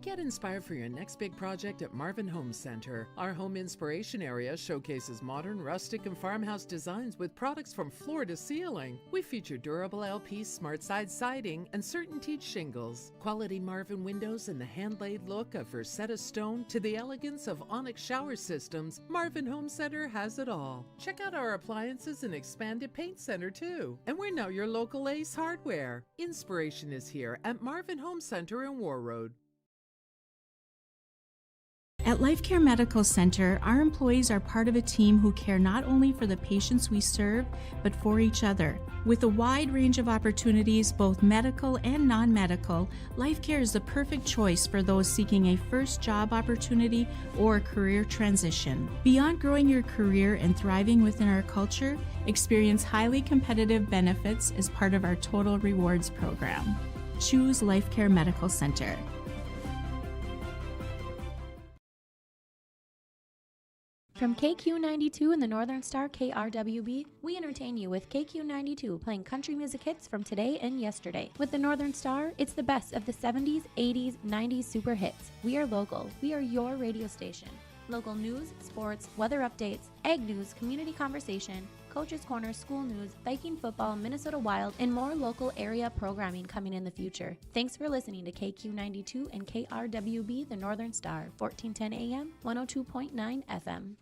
Get inspired for your next big project at Marvin Home Center. Our home inspiration area showcases modern, rustic, and farmhouse designs with products from floor to ceiling. We feature durable LP smart side siding and CertainTeed shingles, quality Marvin windows, and the hand-laid look of Versetta stone to the elegance of Onyx shower systems. Marvin Home Center has it all. Check out our appliances and expanded paint center too. And we're now your local Ace Hardware. Inspiration is here at Marvin Home Center in Warroad. At Life Care Medical Center, our employees are part of a team who care not only for the patients we serve, but for each other. With a wide range of opportunities, both medical and non-medical, Life Care is the perfect choice for those seeking a first job opportunity or a career transition. Beyond growing your career and thriving within our culture, experience highly competitive benefits as part of our Total Rewards program. Choose Life Care Medical Center. From KQ92 and the Northern Star KRWB, we entertain you with KQ92 playing country music hits from today and yesterday. With the Northern Star, it's the best of the 70s, 80s, 90s super hits. We are local. We are your radio station. Local news, sports, weather updates, ag news, community conversation, Coach's Corner, school news, Viking football, Minnesota Wild, and more local area programming coming in the future. Thanks for listening to KQ92 and KRWB, the Northern Star, 1410 AM, 102.9 FM.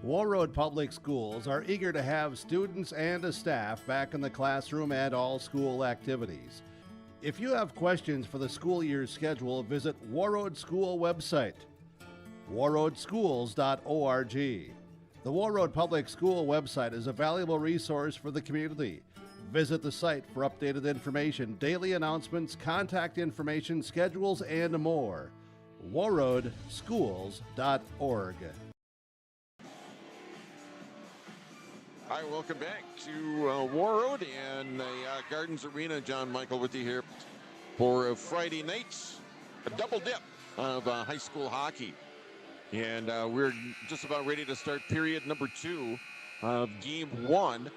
Warroad Public Schools are eager to have students and a staff back in the classroom and all school activities. If you have questions for the school year's schedule, visit Warroad School website, warroadschools.org. The Warroad Public School website is a valuable resource for the community. Visit the site for updated information, daily announcements, contact information, schedules, and more. warroadschools.org. Hi, welcome back to Warroad and the Gardens Arena. John Michael with you here for Friday nights, a double dip of high school hockey. And we're just about ready to start period number 2 of game 1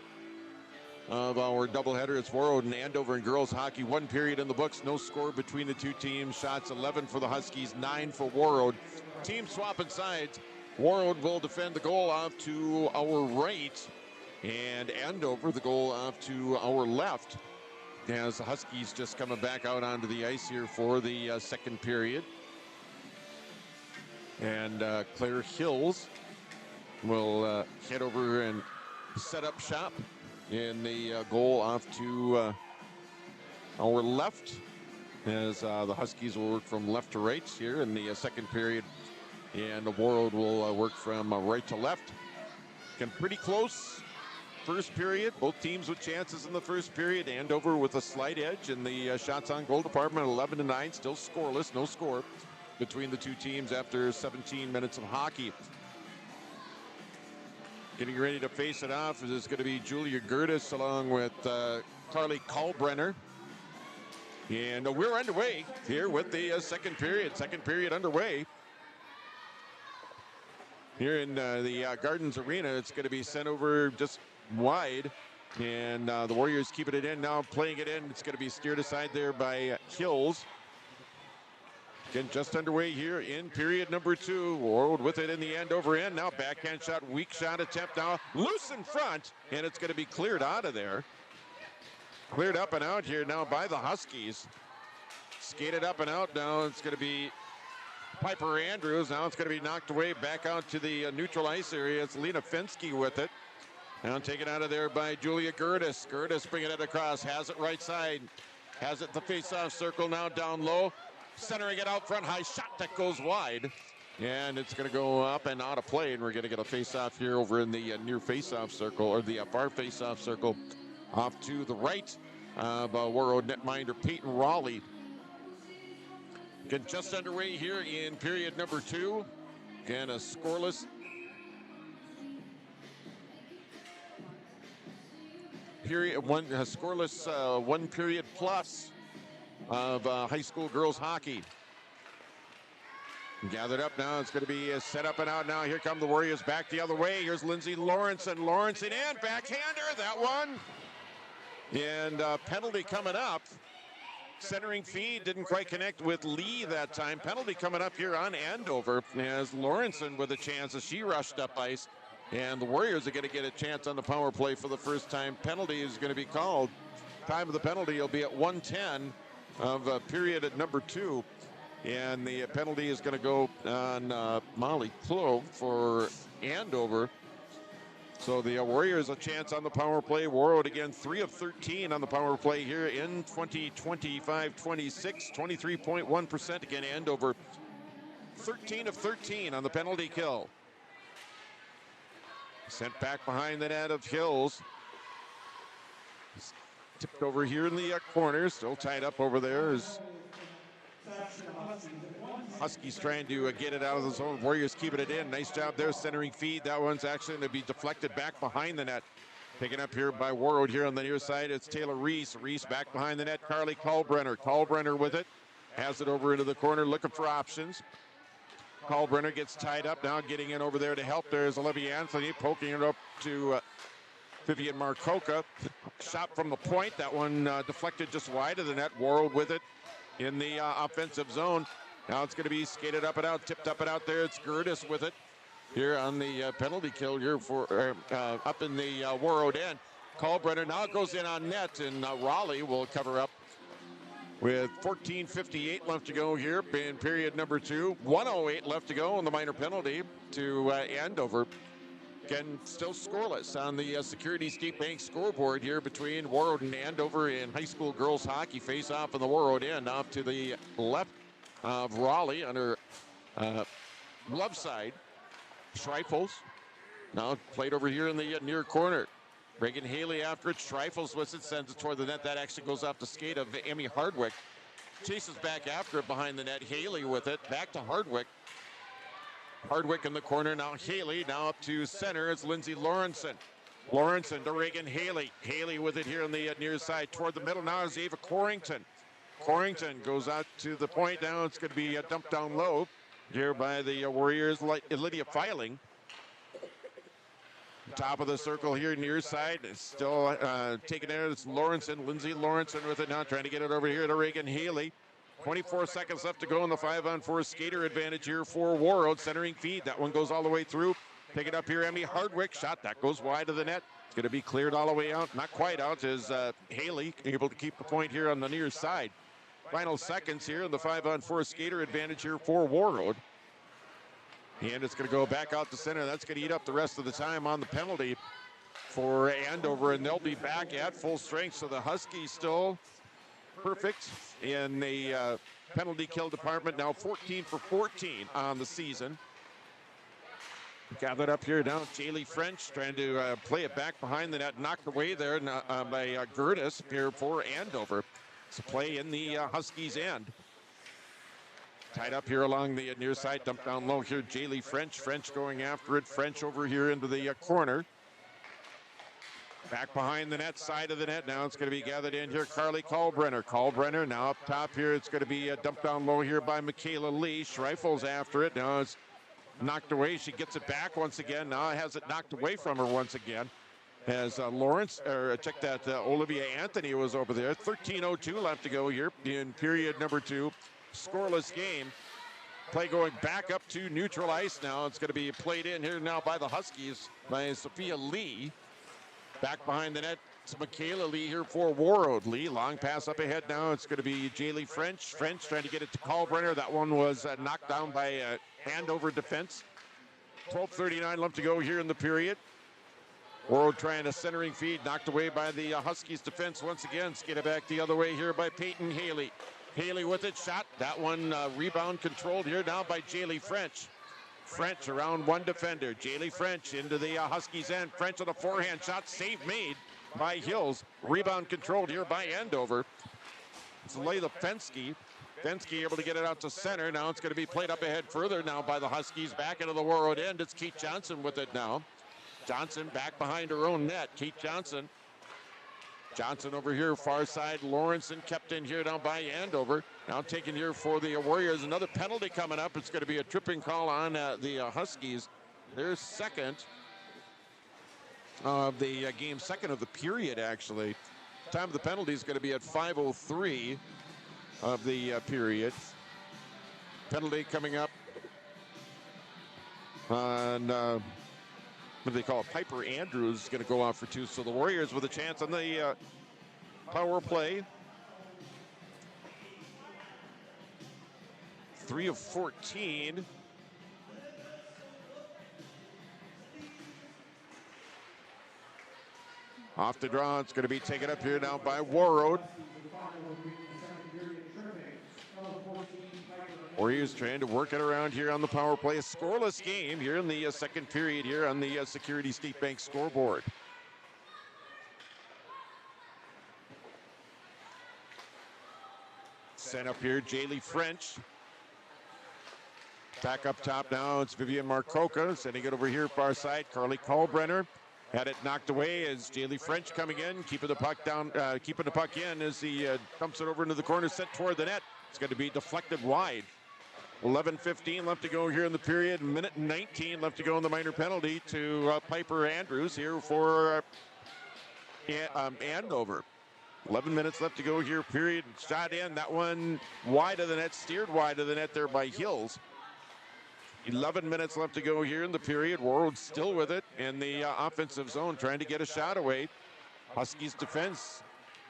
of our doubleheader. It's Warroad and Andover in girls hockey. 1 period in the books, no score between the two teams. Shots 11 for the Huskies, 9 for Warroad. Team swapping sides. Warroad will defend the goal off to our right, and Andover the goal off to our left, as the Huskies just coming back out onto the ice here for the second period. And Claire Hills will head over and set up shop in the goal off to our left, as the Huskies will work from left to right here in the second period, and the Warroad will work from right to left. Again, pretty close first period. Both teams with chances in the first period. Andover with a slight edge in the shots on goal department, 11-9, still scoreless, no score between the two teams after 17 minutes of hockey. Getting ready to face it off is going to be Julia Gertis along with Carly Kalbrenner. And we're underway here with the second period. Second period underway. Here in the Gardens Arena, it's going to be sent over just wide, and the Warriors keeping it in now, playing it in. It's going to be steered aside there by Hills. Again, just underway here in period number 2. Warroad with it in the Andover end. Now backhand shot, weak shot attempt now. Loose in front, and it's going to be cleared out of there. Cleared up and out here now by the Huskies. Skated up and out now. It's going to be Piper Andrews. Now it's going to be knocked away back out to the neutral ice area. It's Lena Fensky with it. Now taken out of there by Julia Gertis. Gertis bringing it across, has it right side. Has it the face-off circle now down low. Centering it out front, high shot that goes wide. And it's going to go up and out of play, and we're going to get a face-off here over in the near face-off circle, or the far face-off circle, off to the right of Warroad netminder Peyton Raleigh. Again, just underway here in period number 2. Again, a scoreless period, a scoreless 1 period plus of high school girls hockey. Gathered up now. It's going to be set up and out now. Here come the Warriors back the other way. Here's Lindsay Lawrence and backhander, that one. And penalty coming up. Centering feed didn't quite connect with Lee that time. Penalty coming up here on Andover, as Lawrenson with a chance as she rushed up ice. And the Warriors are going to get a chance on the power play for the first time. Penalty is going to be called. Time of the penalty will be at 1:10 of period at number 2. And the penalty is going to go on Molly Clove for Andover. So the Warriors a chance on the power play. Warroad again 3 of 13 on the power play here in 2025-26, 23.1%. Again, Andover 13 of 13 on the penalty kill. Sent back behind the net of Hills. Tipped over here in the corner, still tied up over there as Huskies trying to get it out of the zone. Warriors keeping it in. Nice job there, centering feed. That one's actually going to be deflected back behind the net. Taken up here by Warroad here on the near side. It's Taylor Reese. Reese back behind the net. Carly Kalbrenner. Kalbrenner with it. Has it over into the corner, looking for options. Kalbrenner gets tied up now, getting in over there to help. There's Olivia Anthony poking it up to Vivian Marcoca. Shot from the point. That one deflected just wide of the net. Warroad with it in the offensive zone. Now it's going to be skated up and out, tipped up and out there. It's Gertis with it. here on the penalty kill here for up in the Warroad end. Kalbrenner now goes in on net, and Raleigh will cover up with 14:58 left to go here in period number 2. 1:08 left to go on the minor penalty to Andover. Again, still scoreless on the Security State Bank scoreboard here between Warroad and Andover in high school girls hockey. Face off in the Warroad end off to the left of Raleigh on her left side. Schreifels now played over here in the near corner. Reagan Haley after it. Schreifels with it, sends it toward the net. That actually goes off the skate of Emmy Hardwick. Chases back after it behind the net. Haley with it. Back to Hardwick. Hardwick in the corner. Now Haley. Now up to center. It's Lindsay Lawrenson. Lawrenson to Reagan Haley. Haley with it here on the near side. Toward the middle now is Ava Corrington. Corrington goes out to the point. Now it's going to be dumped down low here by the Warriors. Lydia Filing. Top of the circle here near side. Still taking it. It's Lawrenson. Lindsay Lawrenson with it now. Trying to get it over here to Reagan Haley. 24 seconds left to go in the 5-on-4 skater advantage here for Warroad. Centering feed. That one goes all the way through. Pick it up here. Emmy Hardwick. Shot. That goes wide of the net. It's going to be cleared all the way out. Not quite out as Haley able to keep the point here on the near side. Final seconds here in the 5-on-4 skater advantage here for Warroad. And it's going to go back out to center. That's going to eat up the rest of the time on the penalty for Andover, and they'll be back at full strength. So the Huskies still perfect in the penalty kill department. Now 14 for 14 on the season. Gathered up here now. Jaylee French trying to play it back behind the net. Knocked away there by Gertis here for Andover. It's a play in the Huskies' end. Tied up here along the near side, dumped down low here. Jaylee French. French going after it. French over here into the corner. Back behind the net, side of the net. Now it's going to be gathered in here. Carly Kalbrenner. Kalbrenner now up top here. It's going to be dumped down low here by Michaela Lee. Schreifels after it. Now it's knocked away. She gets it back once again. Now has it knocked away from her once again. As check that, Olivia Anthony was over there. 13:02 left to go here in period number 2. Scoreless game. Play going back up to neutral ice now. It's going to be played in here now by the Huskies by Sophia Lee. Back behind the net, it's Michaela Lee here for Warroad. Lee, long pass up ahead now. It's going to be Jaylee French. French trying to get it to Kalbrenner. That one was knocked down by Andover defense. 12:39 left to go here in the period. Warroad trying a centering feed, knocked away by the Huskies defense once again. Skated back the other way here by Peyton Haley. Haley with it, shot. That one rebound controlled here now by Jaylee French. French around one defender. Jaylee French into the Huskies end. French with a forehand shot. Save made by Hills. Rebound controlled here by Andover. It's Layla Fensky. Fensky able to get it out to center. Now it's going to be played up ahead further now by the Huskies. Back into the Warroad end. It's Kate Johnson with it now. Johnson back behind her own net. Kate Johnson. Johnson over here, far side. Lawrenson kept in here down by Andover. Now taken here for the Warriors. Another penalty coming up. It's going to be a tripping call on the Huskies. Their second of the game, second of the period, actually. Time of the penalty is going to be at 5:03 of the period. Penalty coming up on, what do they call it? Piper Andrews is going to go off for 2. So the Warriors with a chance on the power play. 3 of 14. Off the draw, it's going to be taken up here now by Warroad. Warriors trying to work it around here on the power play. A scoreless game here in the second period here on the Security State Bank scoreboard. Sent up here, Jaylee French. Back up top now, it's Vivian Marcoca sending it over here far side. Carly Kalbrenner had it knocked away as Jaylee French coming in, keeping the puck down, keeping the puck in as he dumps it over into the corner, sent toward the net. It's going to be deflected wide. 11:15 left to go here in the period. Minute 19 left to go in the minor penalty to Piper Andrews here for Andover. 11 minutes left to go here, period. Shot in, that one wide of the net, steered wide of the net there by Hills. 11 minutes left to go here in the period. Warroad still with it in the offensive zone, trying to get a shot away. Huskies defense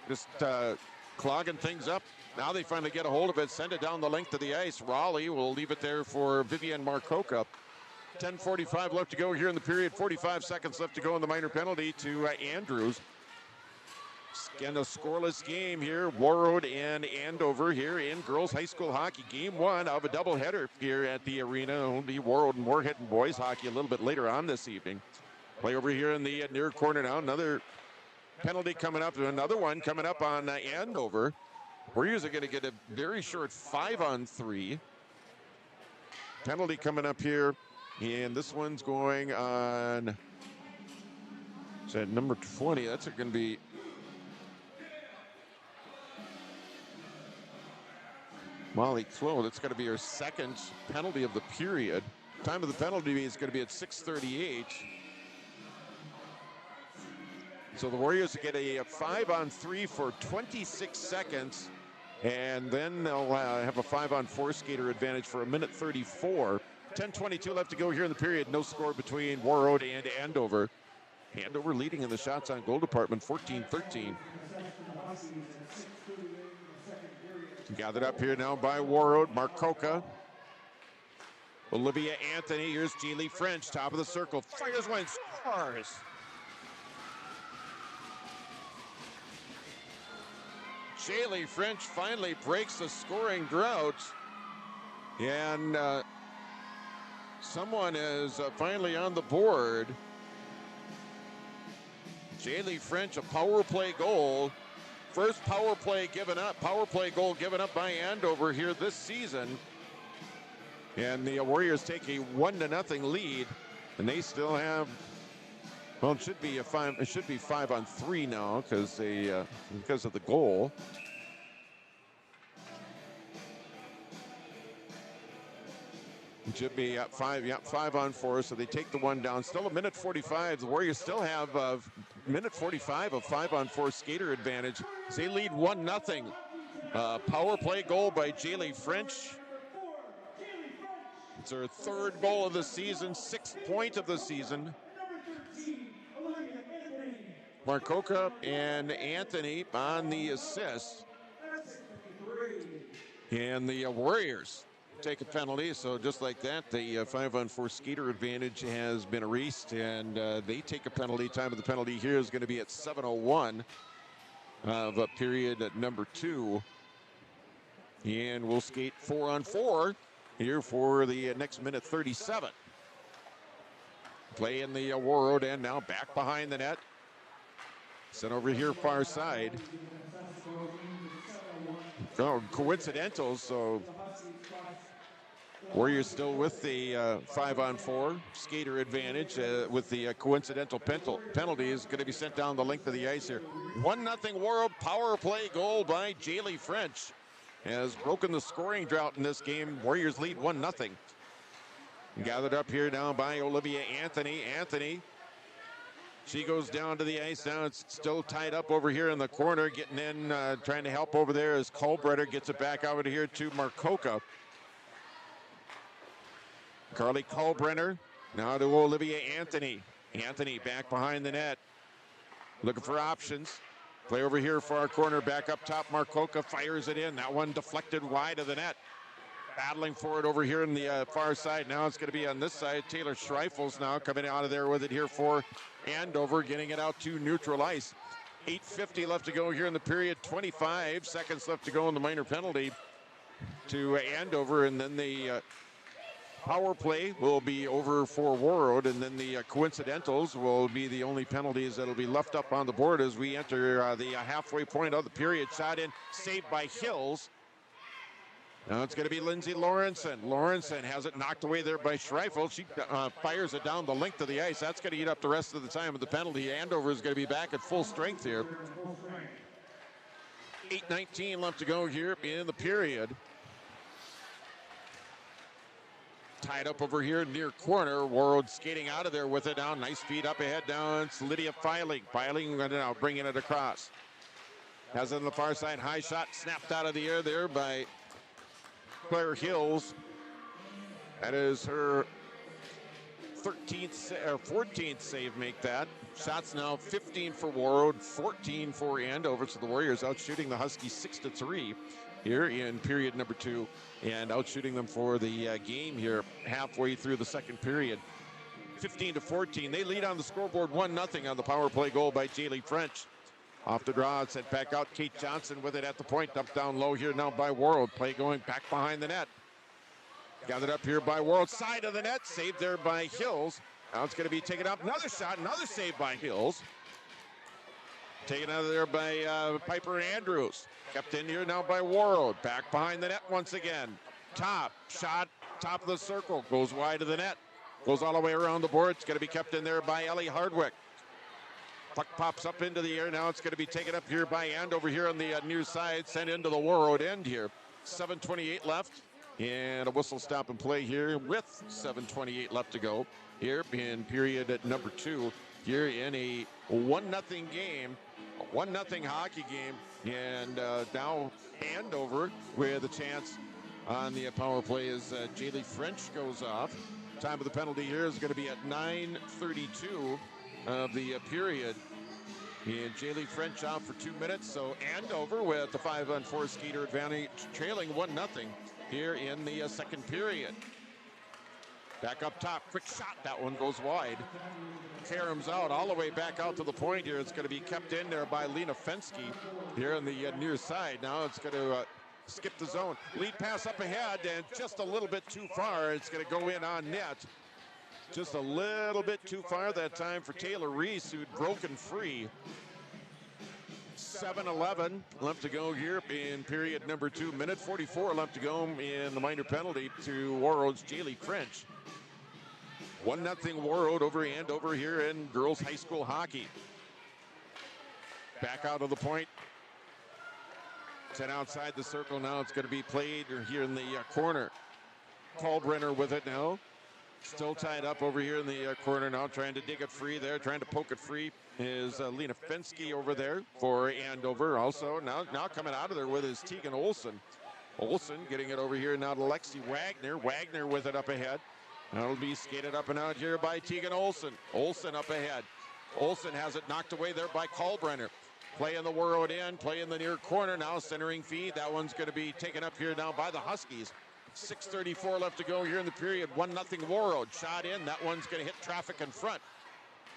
just clogging things up. Now they finally get a hold of it, send it down the length of the ice. Raleigh will leave it there for Vivian Marcoca. 10:45 left to go here in the period. 45 seconds left to go in the minor penalty to Andrews. Again, a scoreless game here. Warroad and Andover here in girls high school hockey. Game one of a doubleheader here at the arena. It'll be Warroad and Moorhead and boys hockey a little bit later on this evening. Play over here in the near corner now. Another penalty coming up. Another one coming up on Andover. Warriors are going to get a very short 5-on-3. Penalty coming up here. And this one's going on, is that number 20? That's going to be Molly Clow. That's going to be her second penalty of the period. Time of the penalty is going to be at 6:38. So the Warriors get a 5-on-3 for 26 seconds. And then they'll have a 5-on-4 skater advantage for 1:34. 10:22 left to go here in the period. No score between Warroad and Andover. Andover leading in the shots on goal department, 14-13. Gathered up here now by Warroad. Marcoca. Olivia Anthony. Here's Jeely French, top of the circle. Fires one, scores. Jeely French finally breaks the scoring drought. And someone is finally on the board. Jeely French, a power play goal. First power play goal given up by Andover here this season. And the Warriors take a 1-0 lead. And they still have, well, it should be 5-on-3 now because of the goal. It should be 5-on-4, so they take the one down. Still 1:45. The Warriors still have 1:45 of 5-on-4 skater advantage. They lead 1-0. Power play goal by Jeely French. It's her third goal of the season, 6th point of the season. Marcoca and Anthony on the assist. And the Warriors take a penalty, so just like that, the 5-on-4 skater advantage has been erased, and they take a penalty. Time of the penalty here is going to be at 7:01 of period at number 2. And we'll skate 4-on-4 here for the next minute 37. Play in the Warroad end now, back behind the net. Sent over here far side. Oh, coincidental, so Warriors still with the 5-on-4 skater advantage with the coincidental penalty is going to be sent down the length of the ice here. 1-0 Warroad, power play goal by Jeely French has broken the scoring drought in this game. Warriors lead 1-0. Gathered up here now by Olivia Anthony. Anthony, she goes down to the ice now. It's still tied up over here in the corner. Getting in, trying to help over there as Colbretter gets it back over here to Marcoca. Carly Colbrenner now to Olivia Anthony. Anthony back behind the net. Looking for options. Play over here for our corner. Back up top. Marcoca fires it in. That one deflected wide of the net. Battling for it over here in the far side. Now it's going to be on this side. Taylor Schreifels now coming out of there with it here for Andover. Getting it out to neutral ice. 8:50 left to go here in the period. 25 seconds left to go in the minor penalty to Andover. And then the power play will be over for Warroad, and then the coincidentals will be the only penalties that will be left up on the board as we enter the halfway point of the period. Shot in, saved by Hills. Now it's going to be Lindsay Lawrenson. Lawrenson has it knocked away there by Schreifel. She fires it down the length of the ice. That's going to eat up the rest of the time of the penalty. Andover is going to be back at full strength here. 8:19 left to go here in the period. Tied up over here near corner. Warroad skating out of there with it now. Nice feed up ahead now. It's Lydia Filing. Filing now bringing it across. Has it on the far side. High shot snapped out of the air there by Claire Hills. That is her 14th save make that. Shots now 15 for Warroad, 14 for Andover. So the Warriors out shooting the Huskies 6-3 here in period number 2 and out shooting them for the game here halfway through the second period. 15-14. They lead on the scoreboard 1-0 on the power play goal by Jaylee French. Off the draw, sent back out. Kate Johnson with it at the point. Dumped down low here now by Warroad. Play going back behind the net. Gathered up here by Warroad. Side of the net. Saved there by Hills. Now it's going to be taken up. Another shot. Another save by Hills. Taken out of there by Piper Andrews. Kept in here now by Warroad. Back behind the net once again. Top shot. Top of the circle. Goes wide of the net. Goes all the way around the board. It's going to be kept in there by Ellie Hardwick. Puck pops up into the air. Now it's going to be taken up here by Andover here on the near side. Sent into the Warroad end here. 7:28 left. And a whistle stop and play here with 7:28 left to go here in period at number 2 here in a 1-0 game, a 1-0 hockey game. And now Andover with a chance on the power play as Jaylee French goes off. Time of the penalty here is going to be at 9:32 of the period. And Jaylee French out for 2 minutes. So Andover with the 5-on-4 skater advantage, trailing 1-0 here in the second period. Back up top, quick shot. That one goes wide. Karams out all the way back out to the point here. It's going to be kept in there by Lena Fensky here on the near side. Now it's going to skip the zone. Lead pass up ahead and just a little bit too far. It's going to go in on net. Just a little bit too far that time for Taylor Reese, who'd broken free. 7:11 left to go here in period number 2. Minute 44 left to go in the minor penalty to Warroad's Jaylee French. 1-0 Warroad over Andover here in girls high school hockey. Back out of the point. Sent outside the circle. Now it's going to be played here in the corner. Kalbrenner with it now. Still tied up over here in the corner now, trying to dig it free there, trying to poke it free is Lena Fensky over there for Andover. Also now coming out of there with is Tegan Olson. Olson getting it over here now to Lexi Wagner. Wagner with it up ahead. Now it'll be skated up and out here by Tegan Olson. Olson up ahead. Olson has it knocked away there by Kalbrenner. Play in the Warroad end, play in the near corner now, centering feed. That one's going to be taken up here now by the Huskies. 6:34 left to go here in the period. 1-0 Warroad. Shot in. That one's going to hit traffic in front.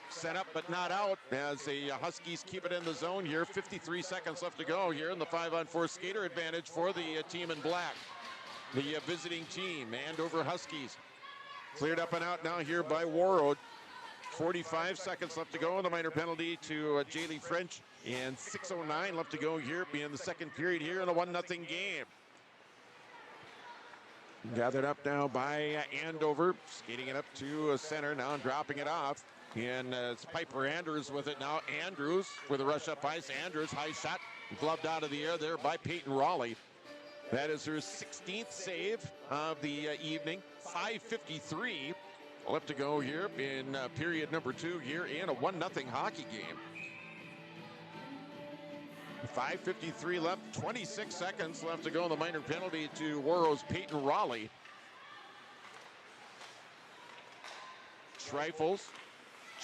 Set up but not out as the Huskies keep it in the zone here. 53 seconds left to go here in the 5-on-4 skater advantage for the team in black. The visiting team, Andover Huskies. Cleared up and out now here by Warroad. 45 seconds left to go in the minor penalty to Jaylee French. And 6:09 left to go here in the second period here in a 1-0 game. Gathered up now by Andover, skating it up to center now and dropping it off. And it's Piper Andrews with it now. Andrews with a rush up ice. Andrews, high shot, gloved out of the air there by Peyton Raleigh. That is her 16th save of the evening. 5:53 left to go here in period number 2 here in a 1-0 hockey game. 5:53 left, 26 seconds left to go in the minor penalty to Warroad's Peyton Raleigh. Schreifels,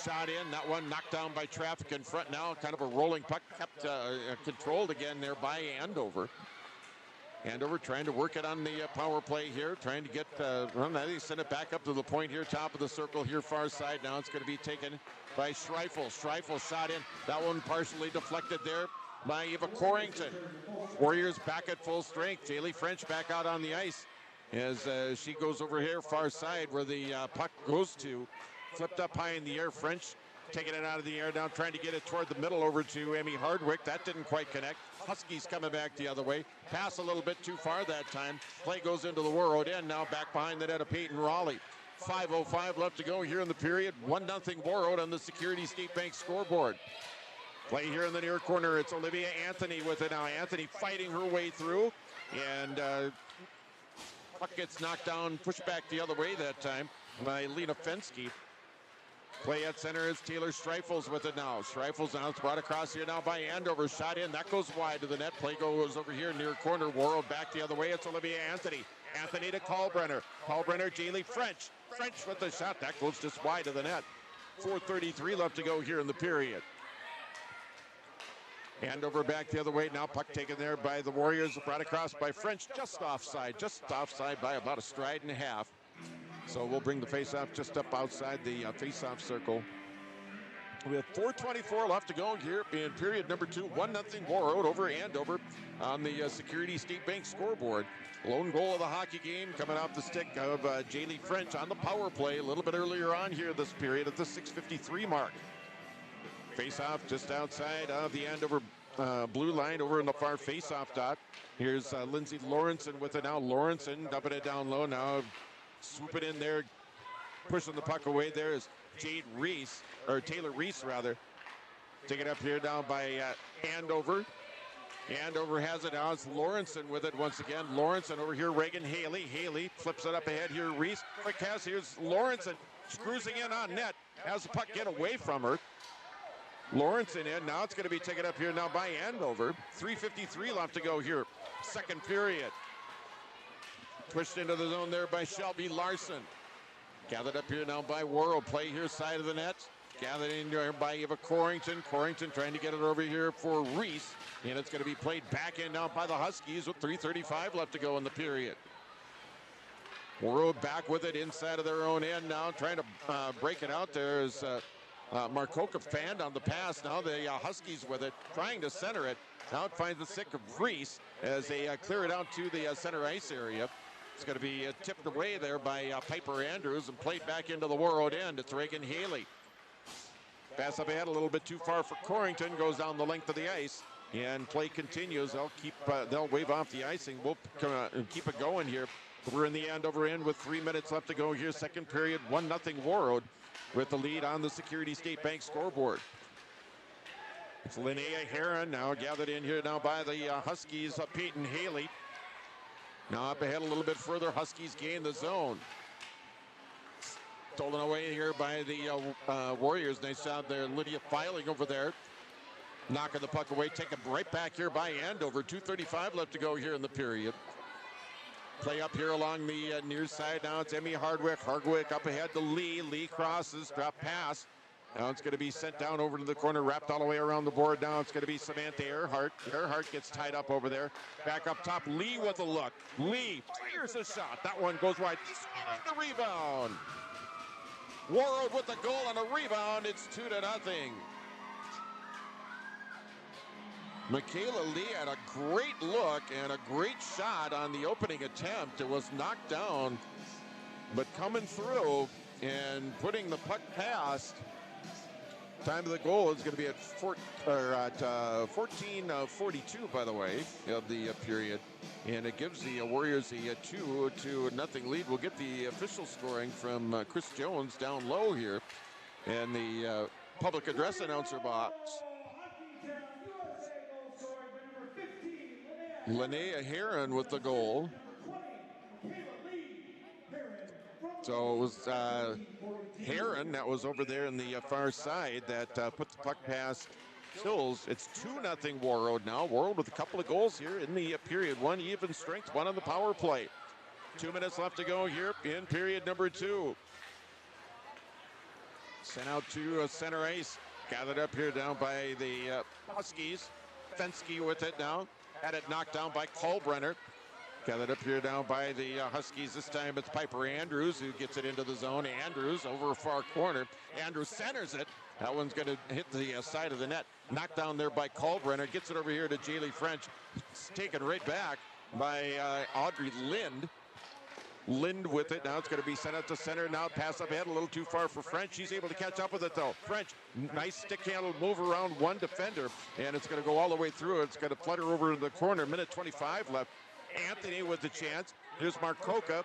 shot in, that one knocked down by traffic in front now, kind of a rolling puck, kept controlled again there by Andover. Andover trying to work it on the power play here, trying to get run that. He sent it back up to the point here, top of the circle here, far side. Now it's going to be taken by Schreifels. Schreifels shot in, that one partially deflected there by Eva Corrington. Warriors back at full strength. Jaylee French back out on the ice as she goes over here far side where the puck goes to. Flipped up high in the air. French taking it out of the air now, trying to get it toward the middle over to Amy Hardwick. That didn't quite connect. Huskies coming back the other way. Pass a little bit too far that time. Play goes into the Warroad end. Now back behind the net of Peyton Raleigh. 5:05 left to go here in the period. 1-0 Warroad on the Security State Bank scoreboard. Play here in the near corner. It's Olivia Anthony with it now. Anthony fighting her way through. And puck gets knocked down, pushed back the other way that time by Lena Fensky. Play at center is Taylor Streifels with it now. Streifels now, it's brought across here now by Andover. Shot in, that goes wide to the net. Play goes over here near corner. Warroad back the other way. It's Olivia Anthony. Anthony to Kalbrenner. Kalbrenner, Jaylee French. French with the shot. That goes just wide of the net. 4:33 left to go here in the period. Andover back the other way. Now puck taken there by the Warriors. Brought across by French. Just offside by about a stride and a half. So we'll bring the face-off just up outside the face-off circle. We have 4:24 left to go here in period number 2. 1-0 Warroad over Andover on the Security State Bank scoreboard. Lone goal of the hockey game coming off the stick of Jaylee French on the power play a little bit earlier on here this period at the 6:53 mark. Face-off just outside of the Andover blue line over in the far face-off dot. Here's Lindsay Lawrenson with it now. Lawrenson dumping it down low now. Swooping in there, pushing the puck away. There is Taylor Reese rather. Take it up here down by Andover. Andover has it now. It's Lawrenson with it once again. Lawrenson over here. Reagan Haley. Haley flips it up ahead here. Reese. Quick pass. Here's Lawrenson cruising in on net. Has the puck get away from her. Lawrenson in. Now it's going to be taken up here now by Andover. 3:53 left to go here. Second period. Pushed into the zone there by Shelby Larson. Gathered up here now by Warroad. Play here side of the net. Gathered in here by Eva Corrington. Corrington trying to get it over here for Reese. And it's going to be played back in now by the Huskies with 3:35 left to go in the period. Warroad back with it inside of their own end now. Trying to break it out. There's Marcoka fanned on the pass. Now the Huskies with it. Trying to center it. Now it finds the stick of Reese as they clear it out to the center ice area. It's going to be tipped away there by Piper Andrews and played back into the Warroad end. It's Reagan Haley. Pass up ahead a little bit too far for Corrington. Goes down the length of the ice. And play continues. They'll wave off the icing. We'll keep it going here. We're in the Andover end with 3 minutes left to go here. Second period, 1-0 Warroad with the lead on the Security State Bank scoreboard. It's Linnea Heron now gathered in here now by the Huskies. Peyton Haley. Now up ahead a little bit further. Huskies gain the zone. Stolen away here by the Warriors. Nice job there. Lydia Filing over there. Knocking the puck away. Taken right back here by Andover. 2:35 left to go here in the period. Play up here along the near side. Now it's Emmy Hardwick. Hardwick up ahead to Lee. Lee crosses. Drop pass. Now it's going to be sent down over to the corner, wrapped all the way around the board. Now it's going to be Samantha Earhart. Earhart gets tied up over there. Back up top, Lee with a look. Lee fires a shot. That one goes wide. The rebound. Warroad with the goal and a rebound. It's 2-0. Michaela Lee had a great look and a great shot on the opening attempt. It was knocked down, but coming through and putting the puck past. Time of the goal is going to be at 14:42, by the way, of the period. And it gives the Warriors a 2-0 lead. We'll get the official scoring from Chris Jones down low here in the public address announcer box. Linnea Heron with the goal. So it was Heron that was over there in the far side that put the puck past Hills. It's 2-0 Warroad now. Warroad with a couple of goals here in the period. One even strength, one on the power play. 2 minutes left to go here in period number 2. Sent out to center ice. Gathered up here down by the Huskies. Fensky with it now. Had it knocked down by Kalbrenner. Gathered up here now by the Huskies. This time it's Piper Andrews who gets it into the zone. Andrews over a far corner. Andrews centers it. That one's going to hit the side of the net. Knocked down there by Kalbrenner. Gets it over here to Jaylee French. It's taken right back by Audrey Lind. Lind with it. Now it's going to be sent out to center. Now pass up ahead a little too far for French. She's able to catch up with it though. French, nice stick handle move around one defender. And it's going to go all the way through. It's going to flutter over to the corner. Minute 25 left. Anthony with the chance. Here's Marcoka.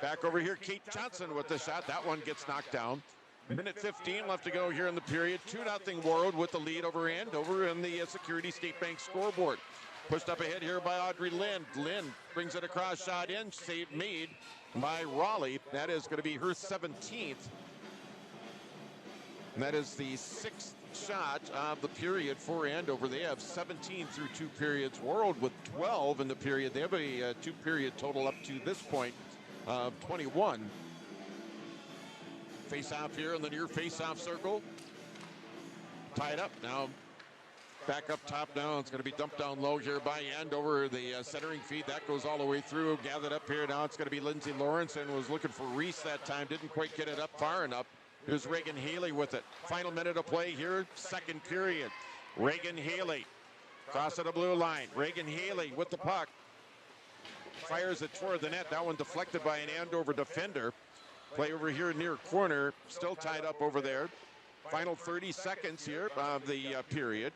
Back over here, Kate Johnson with the shot. That one gets knocked down. Minute 15 left to go here in the period. 2-0 Warroad with the lead over Andover in the Security State Bank scoreboard. Pushed up ahead here by Audrey Lind. Lind brings it across, shot in, saved made by Raleigh. That is going to be her 17th. And that is the 6th shot of the period for Andover. They have 17 through 2 periods. Warroad with 12 in the period. They have a 2-period total up to this point of 21. Face-off here in the near face-off circle. Tied up now. Back up top now. It's going to be dumped down low here by Andover. The centering feed, that goes all the way through. Gathered up here now. It's going to be Lindsay Lawrence, and was looking for Reese that time. Didn't quite get it up far enough. Here's Reagan Haley with it. Final minute of play here, 2nd period. Reagan Haley crossing the blue line. Reagan Haley with the puck. Fires it toward the net. That one deflected by an Andover defender. Play over here near corner. Still tied up over there. Final 30 seconds here of the period.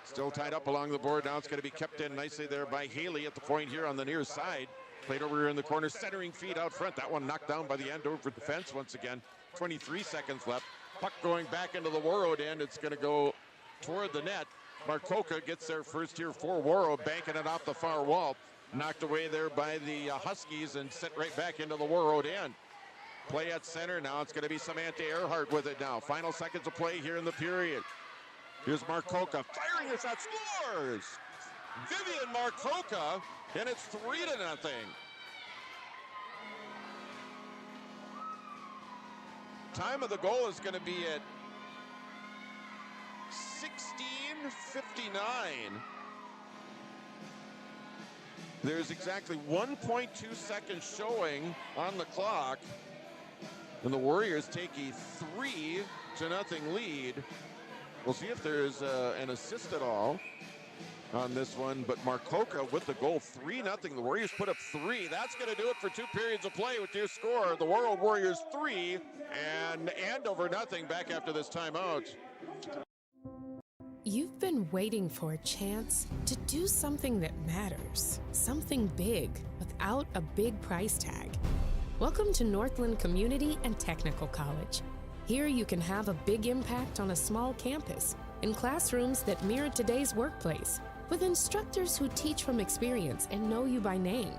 Still tied up along the board. Now it's going to be kept in nicely there by Haley at the point here on the near side. Played over here in the corner, centering feed out front. That one knocked down by the Andover defense once again. 23 seconds left. Puck going back into the Warroad end. It's going to go toward the net. Marcoka gets there first here for Warroad, banking it off the far wall. Knocked away there by the Huskies and sent right back into the Warroad end. Play at center. Now it's going to be Samantha Earhart with it now. Final seconds of play here in the period. Here's Marcoka firing a shot, scores! Vivian Marcoka, and it's 3-0. Time of the goal is going to be at 16:59. There's exactly 1.2 seconds showing on the clock, and the Warriors take a 3-0 lead. We'll see if there's an assist at all on this one, but Marcoka with the goal, 3-0. The Warriors put up 3. That's going to do it for 2 periods of play with your score. The Warroad Warriors 3 and Andover 0 back after this timeout. You've been waiting for a chance to do something that matters, something big without a big price tag. Welcome to Northland Community and Technical College. Here you can have a big impact on a small campus, in classrooms that mirror today's workplace, with instructors who teach from experience and know you by name.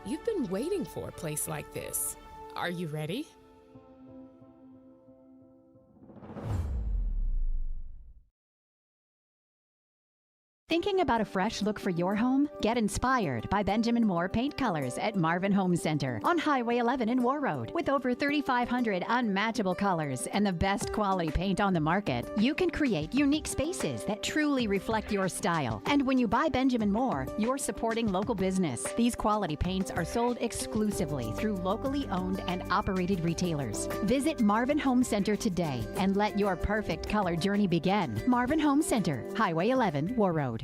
You've been waiting for a place like this. Are you ready? Thinking about a fresh look for your home? Get inspired by Benjamin Moore Paint Colors at Marvin Home Center on Highway 11 in Warroad. With over 3,500 unmatchable colors and the best quality paint on the market, you can create unique spaces that truly reflect your style. And when you buy Benjamin Moore, you're supporting local business. These quality paints are sold exclusively through locally owned and operated retailers. Visit Marvin Home Center today and let your perfect color journey begin. Marvin Home Center, Highway 11, Warroad.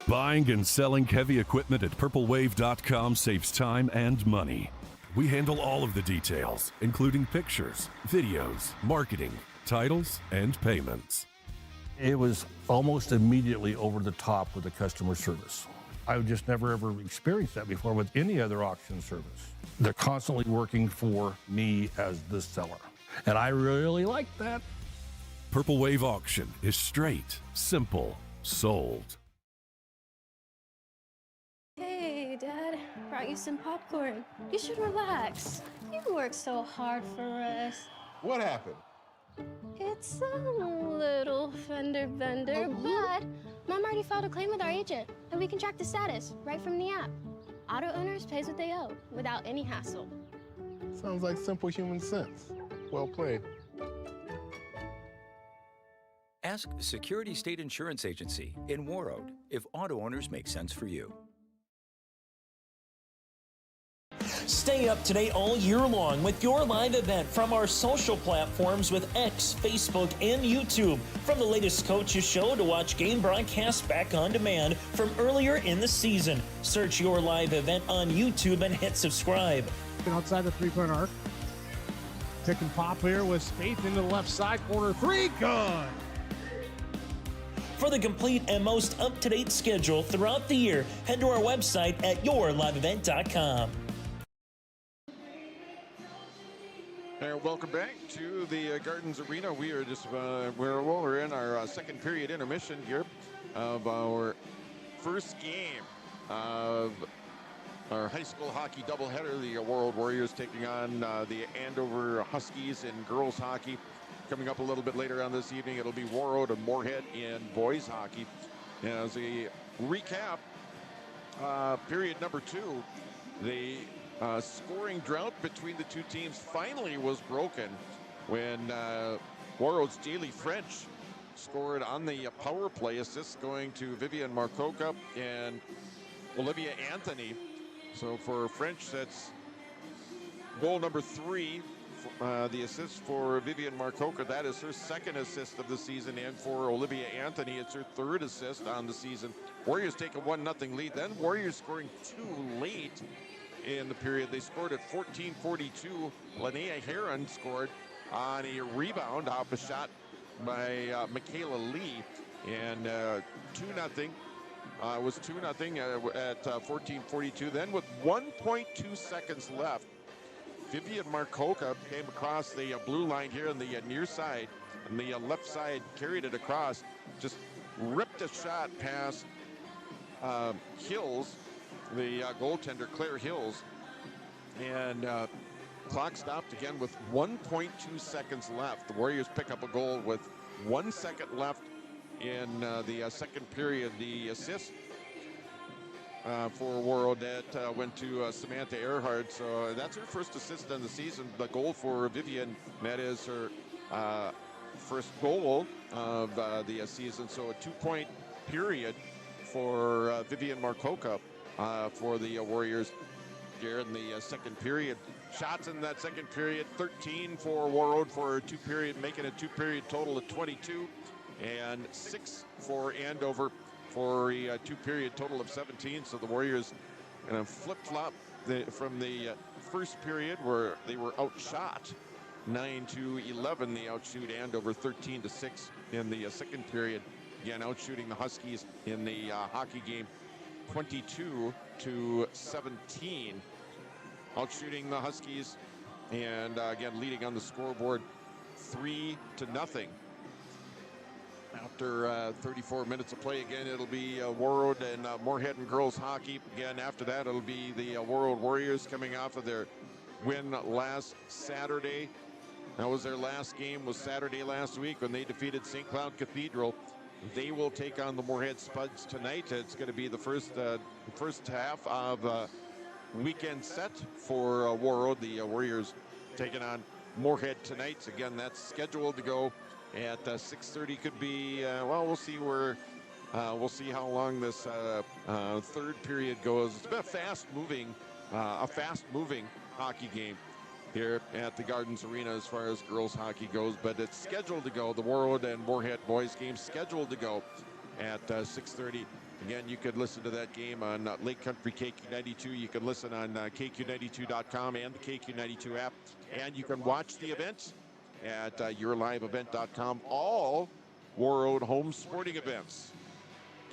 Buying and selling heavy equipment at purplewave.com saves time and money. We handle all of the details, including pictures, videos, marketing, titles, and payments. It was almost immediately over the top with the customer service. I've just never ever experienced that before with any other auction service. They're constantly working for me as the seller, and I really like that. Purple Wave Auction is straight, simple, sold. Hey, Dad, brought you some popcorn. You should relax. You work so hard for us. What happened? It's a little fender bender, but Mom already filed a claim with our agent, and we can track the status right from the app. Auto owners pays what they owe without any hassle. Sounds like simple human sense. Well played. Ask Security State Insurance Agency in Warroad if auto owners make sense for you. Stay up to date all year long with your live event from our social platforms with X, Facebook, and YouTube. From the latest coaches show to watch game broadcasts back on demand from earlier in the season. Search your live event on YouTube and hit subscribe. Outside the three-point arc. Pick and pop here with Spaeth into the left side corner. 3, good. For the complete and most up-to-date schedule throughout the year, head to our website at yourliveevent.com. And welcome back to the Gardens Arena. We are just we're in our second period intermission here of our first game of our high school hockey doubleheader. The Warroad Warriors taking on the Andover Huskies in girls hockey. Coming up a little bit later on this evening, it'll be Warroad and Moorhead in boys hockey. As a recap, period number 2, the scoring drought between the two teams finally was broken when Warroad's Daily French scored on the power play, assist going to Vivian Marcoca and Olivia Anthony. So for French, that's goal number 3. The assist for Vivian Marcoca, that is her second assist of the season, and for Olivia Anthony, it's her third assist on the season. Warriors take a 1-0 lead. Then Warriors scoring too late in the period. They scored at 14:42. Linnea Heron scored on a rebound off a shot by Michaela Lee, and 2-0. Was 2-0 at 14:42. Then with 1.2 seconds left, Vivian Marcoca came across the blue line here on the near side, and the left side carried it across, just ripped a shot past Hills, the goaltender Claire Hills, and clock stopped again with 1.2 seconds left. The Warriors pick up a goal with 1 second left in the second period. The assist for Warroad that went to Samantha Earhart. So that's her first assist on the season. The goal for Vivian, that is her first goal of the season. So a 2-point period for Vivian Marcoca for the Warriors here in the second period. Shots in that second period, 13 for Warroad for a 2-period, making a 2-period total of 22, and 6 for Andover for a 2-period total of 17. So the Warriors kind of flip-flop from the first period where they were outshot 9-11. They outshoot Andover 13-6 in the second period. Again, outshooting the Huskies in the hockey game 22-17. Outshooting the Huskies, and again leading on the scoreboard 3-0. After 34 minutes of play, again it'll be Warroad and Moorhead and girls hockey. Again after that it'll be the Warroad Warriors coming off of their win last Saturday. That was their last game, was Saturday last week when they defeated St. Cloud Cathedral. They will take on the Moorhead Spuds tonight. It's going to be the first half of weekend set for Warroad. The Warriors taking on Moorhead tonight. Again, that's scheduled to go at 6:30. Could be well, we'll see where we'll see how long this third period goes. It's been a fast-moving hockey game here at the Gardens Arena as far as girls hockey goes, but it's scheduled to go. The Warroad and Moorhead boys game scheduled to go at 6:30. Again, you could listen to that game on Lake Country KQ92. You can listen on KQ92.com and the KQ92 app. And you can watch the event at yourliveevent.com. All Warroad home sporting events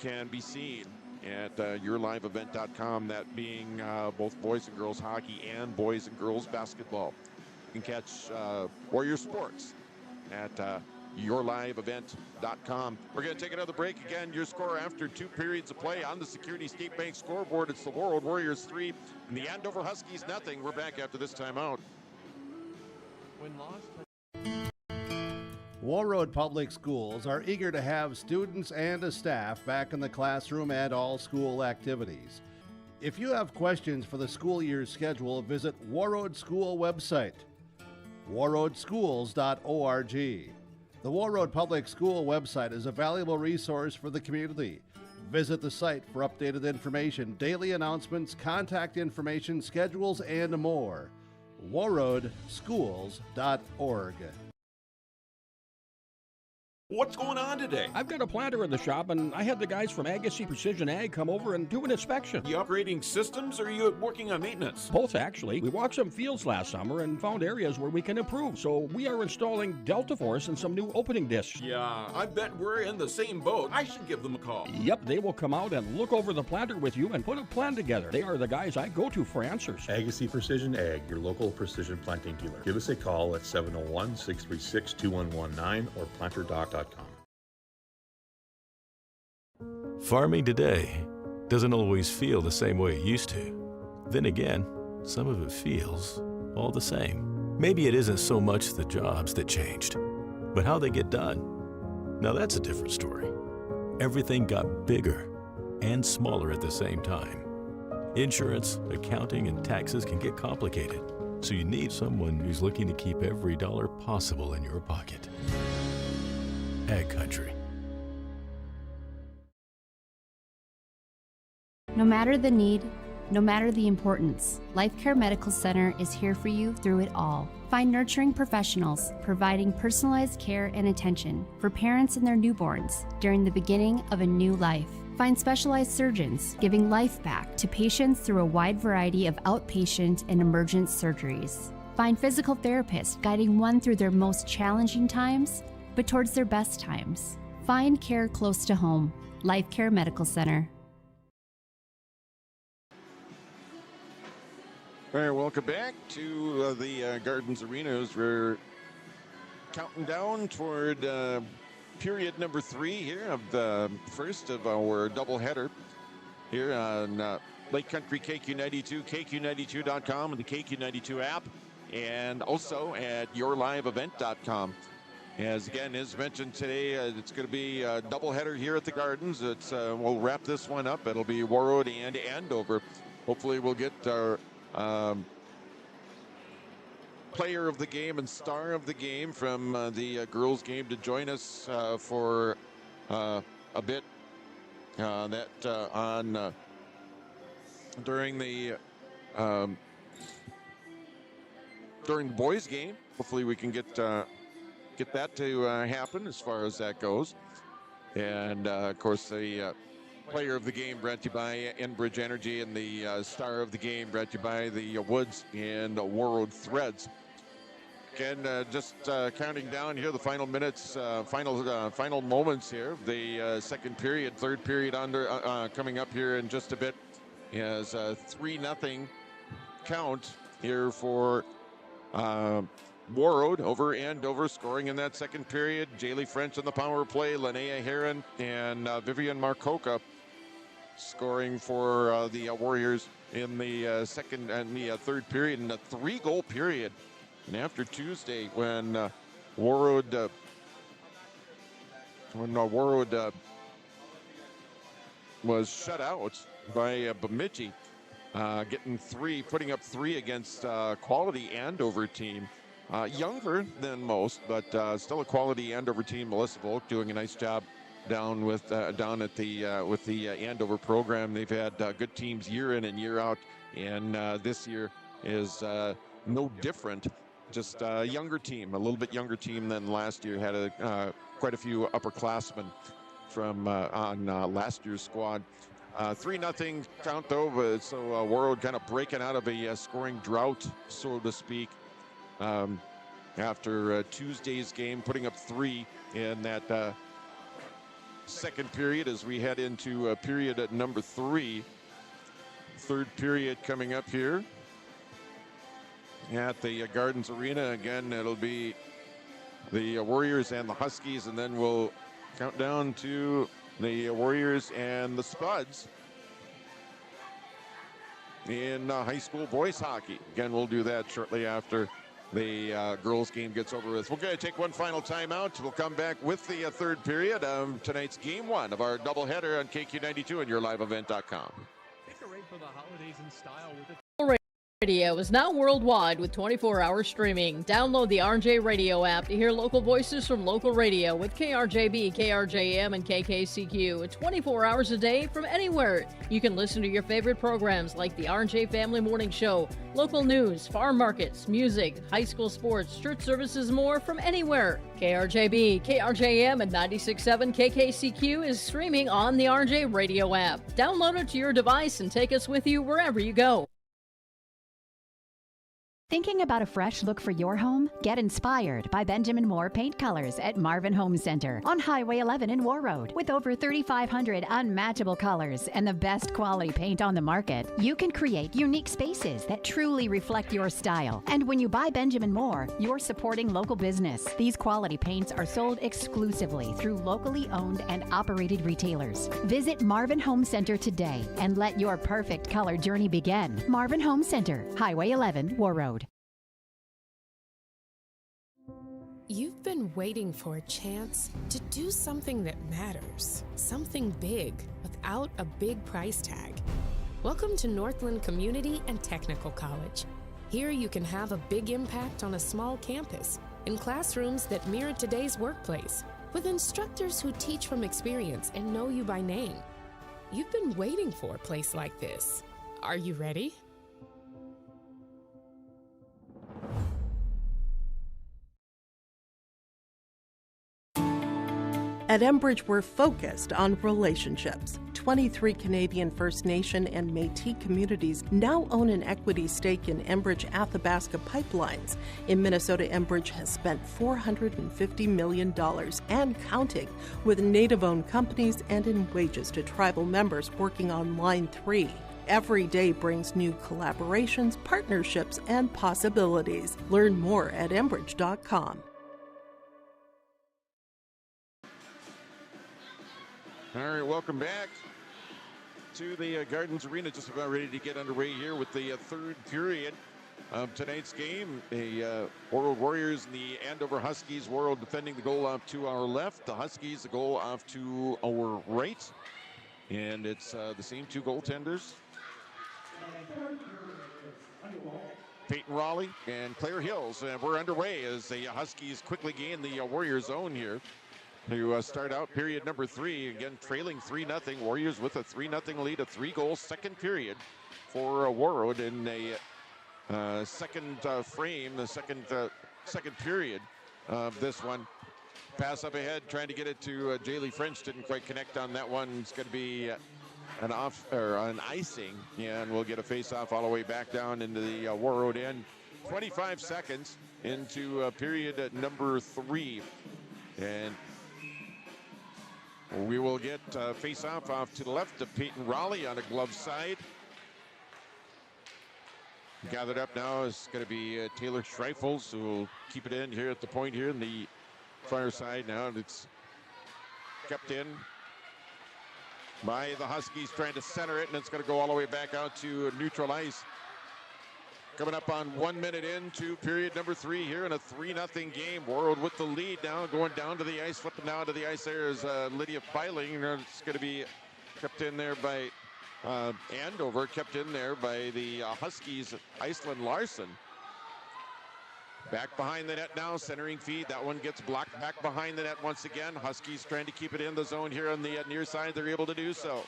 can be seen at yourliveevent.com, that being both boys and girls hockey and boys and girls basketball. You can catch Warrior Sports at yourliveevent.com. We're going to take another break. Again, your score after 2 periods of play on the Security State Bank scoreboard. It's the Warroad Warriors 3 and the Andover Huskies nothing. We're back after this timeout. Warroad Public Schools are eager to have students and staff back in the classroom and all school activities. If you have questions for the school year's schedule, visit Warroad School website, warroadschools.org. The Warroad Public School website is a valuable resource for the community. Visit the site for updated information, daily announcements, contact information, schedules, and more. warroadschools.org. What's going on today? I've got a planter in the shop, and I had the guys from Agassiz Precision Ag come over and do an inspection. You upgrading systems, or are you working on maintenance? Both, actually. We walked some fields last summer and found areas where we can improve, so we are installing Delta Force and some new opening discs. Yeah, I bet we're in the same boat. I should give them a call. Yep, they will come out and look over the planter with you and put a plan together. They are the guys I go to for answers. Agassiz Precision Ag, your local precision planting dealer. Give us a call at 701-636-2119 or planterdoc.com. Farming today doesn't always feel the same way it used to. Then again, some of it feels all the same. Maybe it isn't so much the jobs that changed, but how they get done. Now that's a different story. Everything got bigger and smaller at the same time. Insurance, accounting, and taxes can get complicated, so you need someone who's looking to keep every dollar possible in your pocket. Ag Country. No matter the need, no matter the importance, Life Care Medical Center is here for you through it all. Find nurturing professionals providing personalized care and attention for parents and their newborns during the beginning of a new life. Find specialized surgeons giving life back to patients through a wide variety of outpatient and emergent surgeries. Find physical therapists guiding one through their most challenging times, but towards their best times. Find care close to home. Life Care Medical Center. All right, welcome back to the Gardens Arena as we're counting down toward period number 3 here of the first of our doubleheader here on Lake Country KQ92, KQ92.com, and the KQ92 app, and also at yourliveevent.com. As again is mentioned today, it's going to be a doubleheader here at the Gardens. We'll wrap this one up. It'll be Warroad and Andover. Hopefully we'll get our player of the game and star of the game from the girls game to join us for a bit during the boys game. Hopefully we can get that to happen as far as that goes. And of course the player of the game brought to you by Enbridge Energy, and the star of the game brought to you by the Woods and Warroad Threads. Again, just counting down here the final minutes, final moments here. The second period, third period coming up here in just a bit, is a 3-0 count here for Warroad over Andover, scoring in that second period. Jaylee French on the power play, Linnea Heron and Vivian Marcoca scoring for the Warriors in the second and the third period, in a 3-goal period. And after Tuesday, when Warroad was shut out by Bemidji, putting up 3 against quality Andover team. Younger than most, but still a quality Andover team. Melissa Volk doing a nice job down with the Andover program. They've had good teams year in and year out, and this year is no different. Just a younger team, a little bit younger team than last year. Had quite a few upperclassmen from on last year's squad. 3-0 count though, so Warroad kind of breaking out of a scoring drought, so to speak. After Tuesday's game, putting up 3 in that second period as we head into period at number 3. Third period coming up here at the Gardens Arena. Again, it'll be the Warriors and the Huskies, and then we'll count down to the Warriors and the Spuds in high school boys hockey. Again, we'll do that shortly after the girls game gets over with. We're going to take one final timeout. We'll come back with the third period of tonight's game 1 of our doubleheader on KQ92 and yourliveevent.com. Decorate for the holidays in style with the Radio is now worldwide with 24-hour streaming. Download the RJ Radio app to hear local voices from local radio with KRJB, KRJM, and KKCQ 24 hours a day from anywhere. You can listen to your favorite programs like the RJ Family Morning Show, local news, farm markets, music, high school sports, church services, more from anywhere. KRJB, KRJM, and 96.7 KKCQ is streaming on the RJ Radio app. Download it to your device and take us with you wherever you go. Thinking about a fresh look for your home? Get inspired by Benjamin Moore Paint Colors at Marvin Home Center on Highway 11 in Warroad. With over 3,500 unmatchable colors and the best quality paint on the market, you can create unique spaces that truly reflect your style. And when you buy Benjamin Moore, you're supporting local business. These quality paints are sold exclusively through locally owned and operated retailers. Visit Marvin Home Center today and let your perfect color journey begin. Marvin Home Center, Highway 11, Warroad. You've been waiting for a chance to do something that matters, something big without a big price tag. Welcome to Northland Community and Technical College. Here you can have a big impact on a small campus, in classrooms that mirror today's workplace, with instructors who teach from experience and know you by name. You've been waiting for a place like this. Are you ready? At Enbridge, we're focused on relationships. 23 Canadian First Nation and Métis communities now own an equity stake in Enbridge Athabasca Pipelines. In Minnesota, Enbridge has spent $450 million and counting, with Native-owned companies and in wages to tribal members working on Line 3. Every day brings new collaborations, partnerships, and possibilities. Learn more at Enbridge.com. All right, welcome back to the Gardens Arena. Just about ready to get underway here with the third period of tonight's game. The Warroad Warriors and the Andover Huskies. Warroad defending the goal off to our left. The Huskies, the goal off to our right. And it's the same two goaltenders. Peyton Raleigh and Claire Hills. We're underway as the Huskies quickly gain the Warriors zone here. To start out period number 3, again trailing 3-0. Warriors with a 3-0 lead, a 3-goal second period for Warroad in a second frame, the second period of this one. Pass up ahead, trying to get it to Jaylee French, didn't quite connect on that one. It's going to be an icing, and we'll get a face-off all the way back down into the Warroad end. 25 seconds into period number 3, and we will get face-off off to the left of Peyton Raleigh on a glove side. Gathered up now is going to be Taylor Schreifels, who will keep it in here at the point here in the far side now. And it's kept in by the Huskies, trying to center it, and it's going to go all the way back out to neutral ice. Coming up on 1 minute into period number 3 here in a 3-0 game. Warroad with the lead now, going down to the ice, flipping down to the ice there is Lydia Filing. It's going to be kept in there by Andover, kept in there by the Huskies, Iceland Larson. Back behind the net now, centering feed. That one gets blocked back behind the net once again. Huskies trying to keep it in the zone here on the near side. They're able to do so.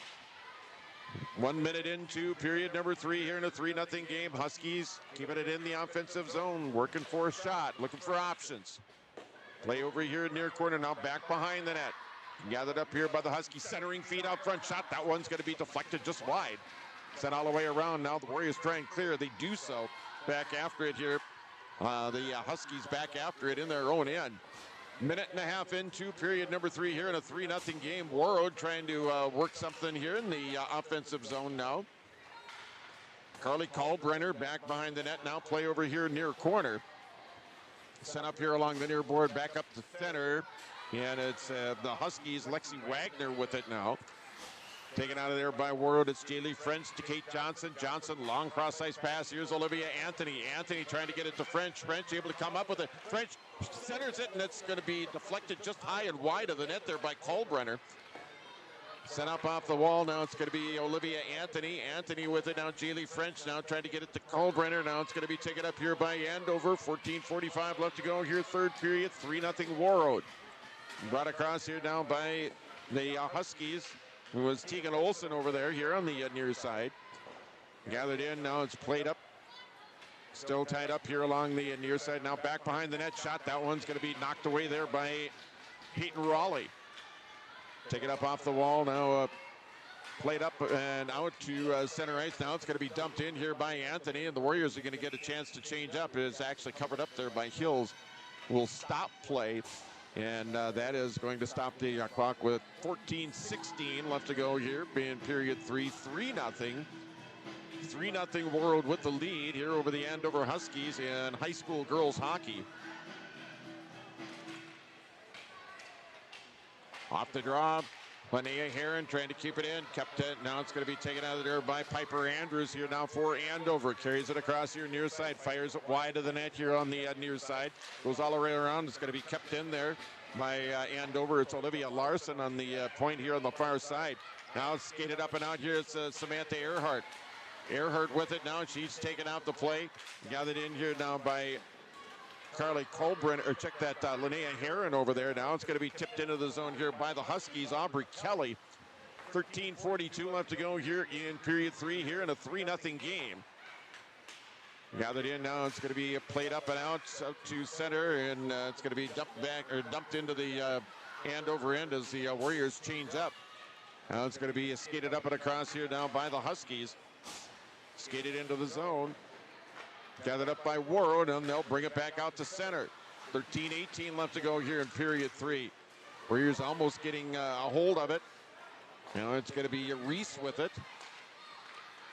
1 minute into period number 3 here in a 3-0 game. Huskies keeping it in the offensive zone, working for a shot, looking for options. Play over here near corner now, back behind the net. Gathered up here by the Huskies, centering feed out front. Shot, that one's going to be deflected just wide. Sent all the way around. Now the Warriors try and clear. They do so. Back after it here. The Huskies back after it in their own end. Minute and a half into period number 3 here in a 3-0 game. Warroad trying to work something here in the offensive zone now. Carly Kalbrenner back behind the net now. Play over here near corner. Sent up here along the near board, back up to center. And it's the Huskies, Lexi Wagner with it now. Taken out of there by Warroad. It's Jaylee French to Kate Johnson. Johnson, long cross-ice pass. Here's Olivia Anthony. Anthony trying to get it to French. French able to come up with it. French centers it, and it's going to be deflected just high and wide of the net there by Kalbrenner. Sent up off the wall. Now it's going to be Olivia Anthony. Anthony with it now. Jaylee French now trying to get it to Kalbrenner. Now it's going to be taken up here by Andover. 14:45 left to go here. Third period. 3-0 Warroad. Brought across here now by the Huskies. It was Tegan Olsen over there here on the near side. Gathered in, now it's played up. Still tied up here along the near side. Now back behind the net shot. That one's going to be knocked away there by Peyton Raleigh. Take it up off the wall now. Played up and out to center ice. Now it's going to be dumped in here by Anthony, and the Warriors are going to get a chance to change up. It is actually covered up there by Hills. Will stop play, and that is going to stop the clock with 14:16 left to go here in period 3. 3-0. 3-0 Warroad with the lead here over the Andover Huskies in high school girls hockey. Off the draw, Linnea Heron trying to keep it in, kept it. Now it's going to be taken out of there by Piper Andrews here now for Andover. Carries it across here near side, fires it wide of the net here on the near side. Goes all the way around. It's going to be kept in there by Andover. It's Olivia Larson on the point here on the far side. Now it's skated up and out here. It's Samantha Earhart. Earhart with it now. She's taken out the play. Gathered in here now by Carly Colbrin, or check that Linnea Heron over there. Now it's going to be tipped into the zone here by the Huskies. Aubrey Kelly. 13:42 left to go here in period 3 here in a 3-0 game. Gathered in now. It's going to be played up and out to center, and it's going to be dumped into the Andover end as the Warriors change up. Now it's going to be skated up and across here now by the Huskies. Skated into the zone. Gathered up by Warroad, and they'll bring it back out to center. 13:18 left to go here in period 3. Warriors almost getting a hold of it. Now it's going to be Reese with it.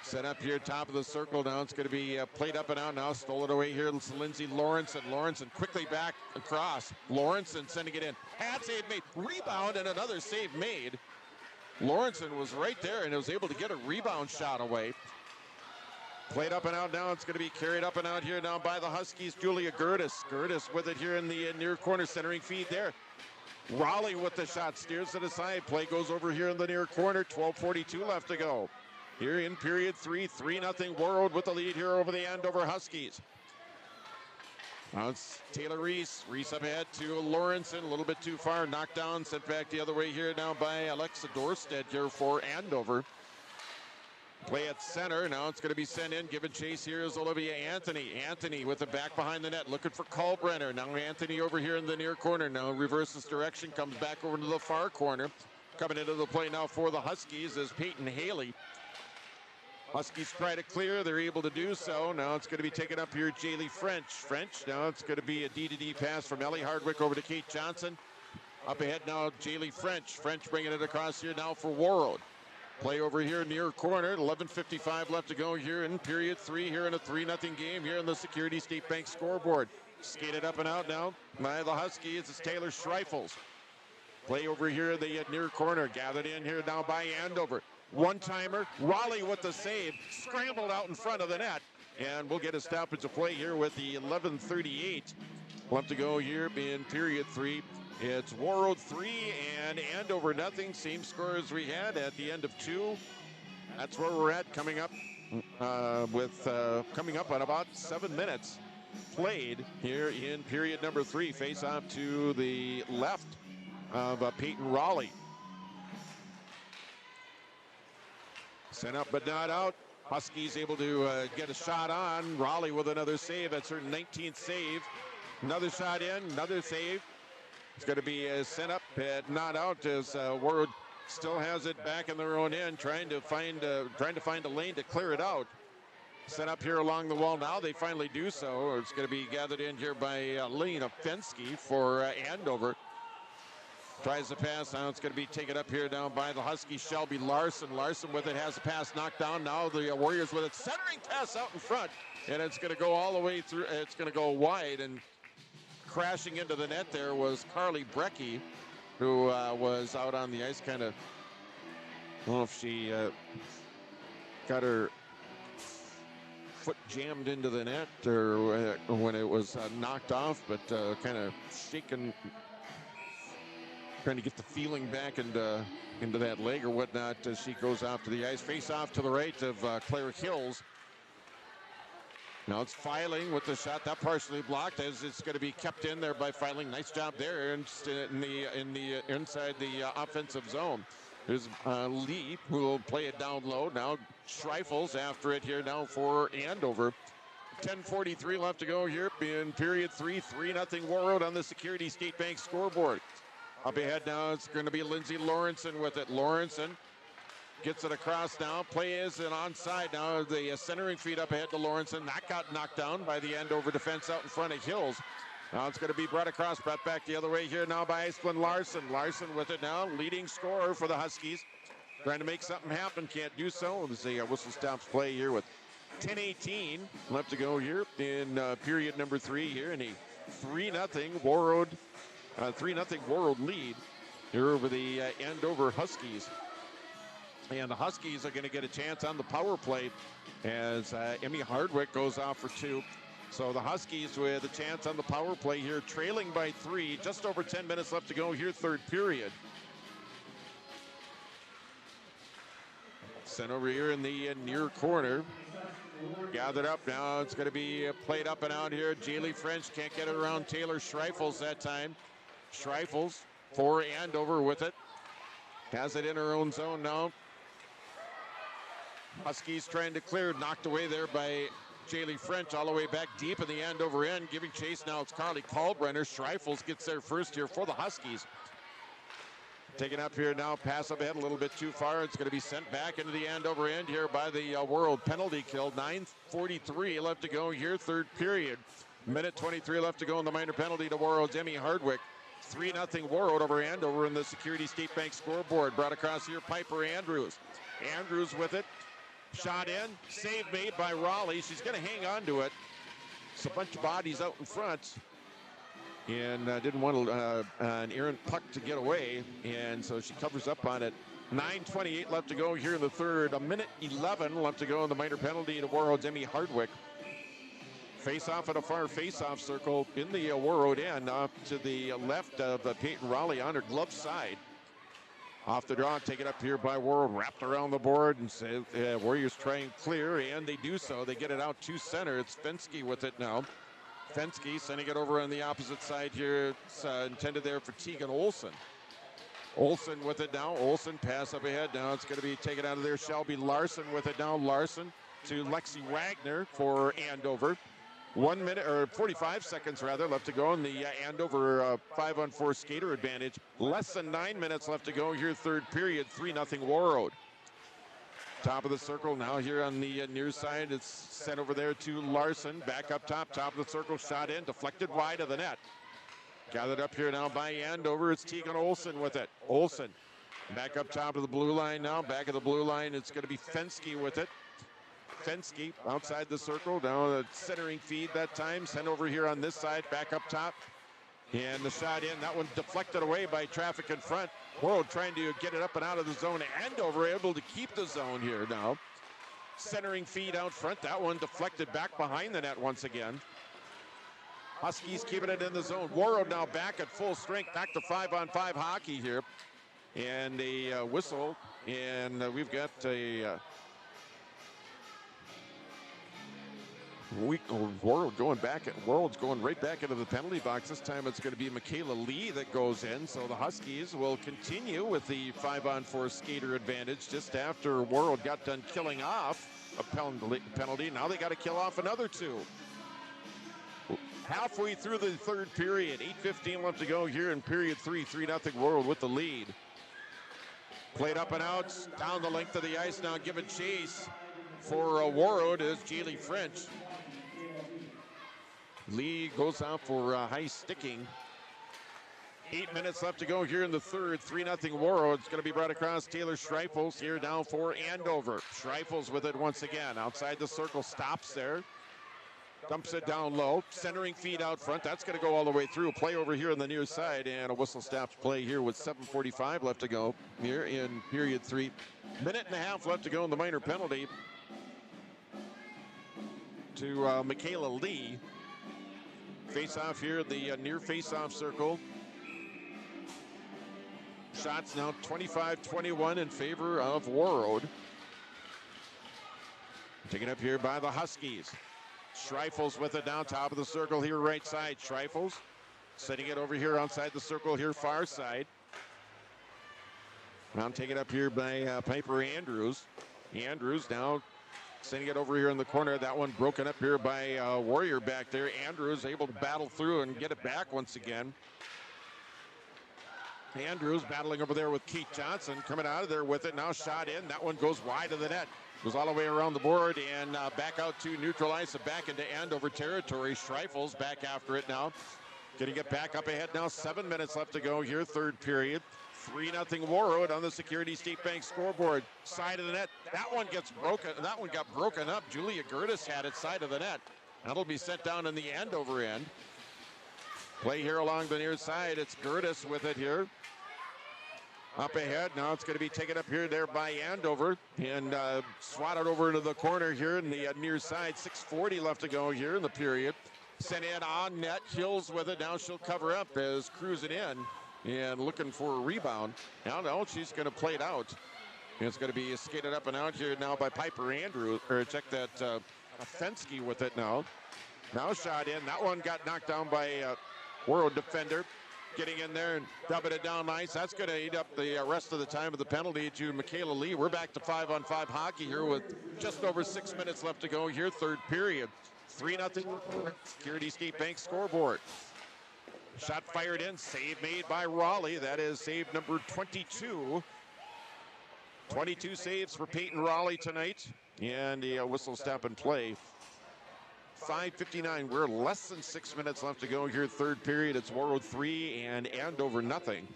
Set up here, top of the circle. Now it's going to be played up and out. Now stole it away here. It's Lindsay Lawrence, and quickly back across. Lawrence sending it in. Hat save made. Rebound and another save made. Lawrence was right there and was able to get a rebound shot away. Played up and out now. It's going to be carried up and out here now by the Huskies. Julia Gertis. Gertis with it here in the near corner, centering feed there. Raleigh with the shot, steers to the side. Play goes over here in the near corner. 12:42 left to go. Here in period 3, 3-0 Warroad with the lead here over the Andover Huskies. Now it's Taylor Reese. Reese up ahead to Lawrence, a little bit too far. Knocked down, sent back the other way here now by Alexa Dorstead here for Andover. Play at center. Now it's going to be sent in. Given chase here is Olivia Anthony. Anthony with the back behind the net, looking for Kalbrenner. Now Anthony over here in the near corner. Now reverses direction, comes back over to the far corner. Coming into the play now for the Huskies is Peyton Haley. Huskies try to clear. They're able to do so. Now it's going to be taken up here, Jaylee French. Now it's going to be a D-to-D pass from Ellie Hardwick over to Kate Johnson. Up ahead now, Jaylee French. French bringing it across here now for Warroad. Play over here near corner. 11:55 left to go here in period 3 here in a 3-0 game here in the Security State Bank scoreboard. Skated up and out now by the Huskies. It's Taylor Schreifels. Play over here in the near corner. Gathered in here now by Andover. One-timer. Raleigh with the save. Scrambled out in front of the net. And we'll get a stoppage of play here with the 11:38 left to go here in period 3. It's Warroad 3 and Andover nothing. Same score as we had at the end of 2. That's where we're at, coming up coming up on about 7 minutes played here in period number 3. Face off to the left of Peyton Raleigh. Sent up but not out. Huskies able to get a shot on. Raleigh with another save. That's her 19th save. Another shot in, another save. It's going to be sent up and not out as Warroad still has it back in their own end, trying to find a lane to clear it out. Set up here along the wall now. They finally do so. It's going to be gathered in here by Lena Fensky for Andover. Tries the pass. Now it's going to be taken up here now by the Huskies. Shelby Larson. Larson with it, has the pass knocked down. Now the Warriors with it. Centering pass out in front. And it's going to go all the way through. It's going to go wide. And crashing into the net there was Carly Brecky, who was out on the ice kind of, I don't know if she got her foot jammed into the net or when it was knocked off, but kind of shaking, trying to get the feeling back into that leg or whatnot as she goes off to the ice. Face off to the right of Claire Hills. Now it's Filing with the shot that partially blocked as it's going to be kept in there by Filing. Nice job there in the inside the offensive zone. There's Lee who will play it down low. Now Schreifels after it here now for Andover. 10:43 left to go here in period 3. 3-0 Warroad on the Security State Bank scoreboard. Up ahead now it's going to be Lindsay Lawrenson with it. Lawrenson Gets it across now. Play is an onside now. The centering feed up ahead to Lawrenson. That got knocked down by the Andover defense out in front of Hills. Now it's going to be brought across, brought back the other way here now by Iceland Larson. Larson with it now, leading scorer for the Huskies. Trying to make something happen, can't do so. As the whistle stops play here with 10:18 left to go here in period number 3 here, and a 3-0 Warroad lead here over the Andover Huskies. And the Huskies are going to get a chance on the power play as Emmy Hardwick goes off for 2. So the Huskies with a chance on the power play here, trailing by 3. Just over 10 minutes left to go here, third period. Sent over here in the near corner. Gathered up now. It's going to be played up and out here. Jaylee French can't get it around Taylor Schreifels that time. Schreifels for Andover with it. Has it in her own zone now. Huskies trying to clear, knocked away there by Jaylee French all the way back deep in the Andover end. Giving chase now, it's Carly Kalbrenner. Schreifels gets there first here for the Huskies. Taken up here now, pass up ahead a little bit too far. It's going to be sent back into the Andover end here by the Warroad penalty kill. 9:43 left to go here, third period. Minute 23 left to go in the minor penalty to Warroad's Emmy Hardwick. 3-0 Warroad over Andover in the Security State Bank scoreboard. Brought across here, Piper Andrews. Andrews with it. Shot in, save made by Raleigh. She's going to hang on to it. It's a bunch of bodies out in front. And didn't want an errant puck to get away. And so she covers up on it. 9:28 left to go here in the third. 1:11 left to go in the minor penalty to Warroad's Emmy Hardwick. Face off at a far face-off circle in the Warroad end off to the left of Peyton Raleigh on her glove side. Off the draw, take it up here by Warroad, wrapped around the board, and Warriors try and clear, and they do so. They get it out to center. It's Fensky with it now. Fensky sending it over on the opposite side here. It's intended there for Tegan Olson. Olson with it now. Olson pass up ahead now. It's going to be taken out of there. Shelby Larson with it now. Larson to Lexi Wagner for Andover. 1 minute or 45 seconds rather left to go in the Andover 5-on-4 skater advantage. Less than 9 minutes left to go here, third period. 3-0 Warroad. Top of the circle now here on the near side. It's sent over there to Larson. Back up top of the circle. Shot in, deflected wide of the net. Gathered up here now by Andover. It's Tegan Olson with it. Olson back up top of the blue line now. Back of the blue line. It's going to be Fensky with it. Fensky outside the circle. Now the centering feed that time. Sent over here on this side. Back up top. And the shot in. That one deflected away by traffic in front. Warroad trying to get it up and out of the zone. Andover able to keep the zone here now. Centering feed out front. That one deflected back behind the net once again. Huskies keeping it in the zone. Warroad now back at full strength. Back to 5-on-5 hockey here. And a whistle. And we've got a... Warroad going back. Warroad's going right back into the penalty box. This time it's going to be Michaela Lee that goes in. So the Huskies will continue with the 5-on-4 skater advantage just after Warroad got done killing off a penalty. Now they got to kill off another 2. Halfway through the third period. 8:15 left to go here in period 3. 3-0 Warroad with the lead. Played up and out. Down the length of the ice now. Given chase for Warroad is Jaylee French. Lee goes out for high sticking. 8 minutes left to go here in the third. 3-0 Warroad. It's going to be brought across. Taylor Schreifels here down for Andover. Schreifels with it once again. Outside the circle, stops there. Dumps it down low. Centering feed out front. That's going to go all the way through. Play over here on the near side. And a whistle stops play here with 7:45 left to go here in period 3. Minute and a half left to go in the minor penalty to Michaela Lee. Face off here, the near face off circle. Shots now 25-21 in favor of Warroad. Taken up here by the Huskies. Schreifels with it down top of the circle here, right side. Schreifels setting it over here outside the circle here, far side. Now taken up here by Piper Andrews. Andrews now sending it over here in the corner. That one broken up here by Warrior back there. Andrews able to battle through and get it back once again. Andrews battling over there with Keith Johnson, coming out of there with it. Now shot in. That one goes wide of the net. Goes all the way around the board and back out to neutral ice and back into Andover territory. Schreifel's back after it now. Getting it back up ahead now. 7 minutes left to go here, third period. 3-0 Warroad on the Security State Bank scoreboard. Side of the net. That one gets broken. That one got broken up. Julia Gertis had it side of the net. That'll be sent down in the Andover end. Play here along the near side. It's Gertis with it here. Up ahead. Now it's going to be taken up here there by Andover and swatted over into the corner here in the near side. 6:40 left to go here in the period. Sent in on net. Hills with it. Now she'll cover up as cruising in and looking for a rebound. Now, no, she's going to play it out. And it's going to be skated up and out here now by Piper Andrews. Or check that Fensky with it now. Now shot in. That one got knocked down by Warroad defender. Getting in there and dubbing it down nice. That's going to eat up the rest of the time of the penalty to Michaela Lee. We're back to 5-on-5 hockey here with just over 6 minutes left to go here, third period. 3-0 Security State Bank scoreboard. Shot fired in, save made by Raleigh. That is save number 22. 22 saves for Peyton Raleigh tonight. And the whistle stop and play. 5:59. We're less than 6 minutes left to go here, third period. It's Warroad 3 and Andover nothing.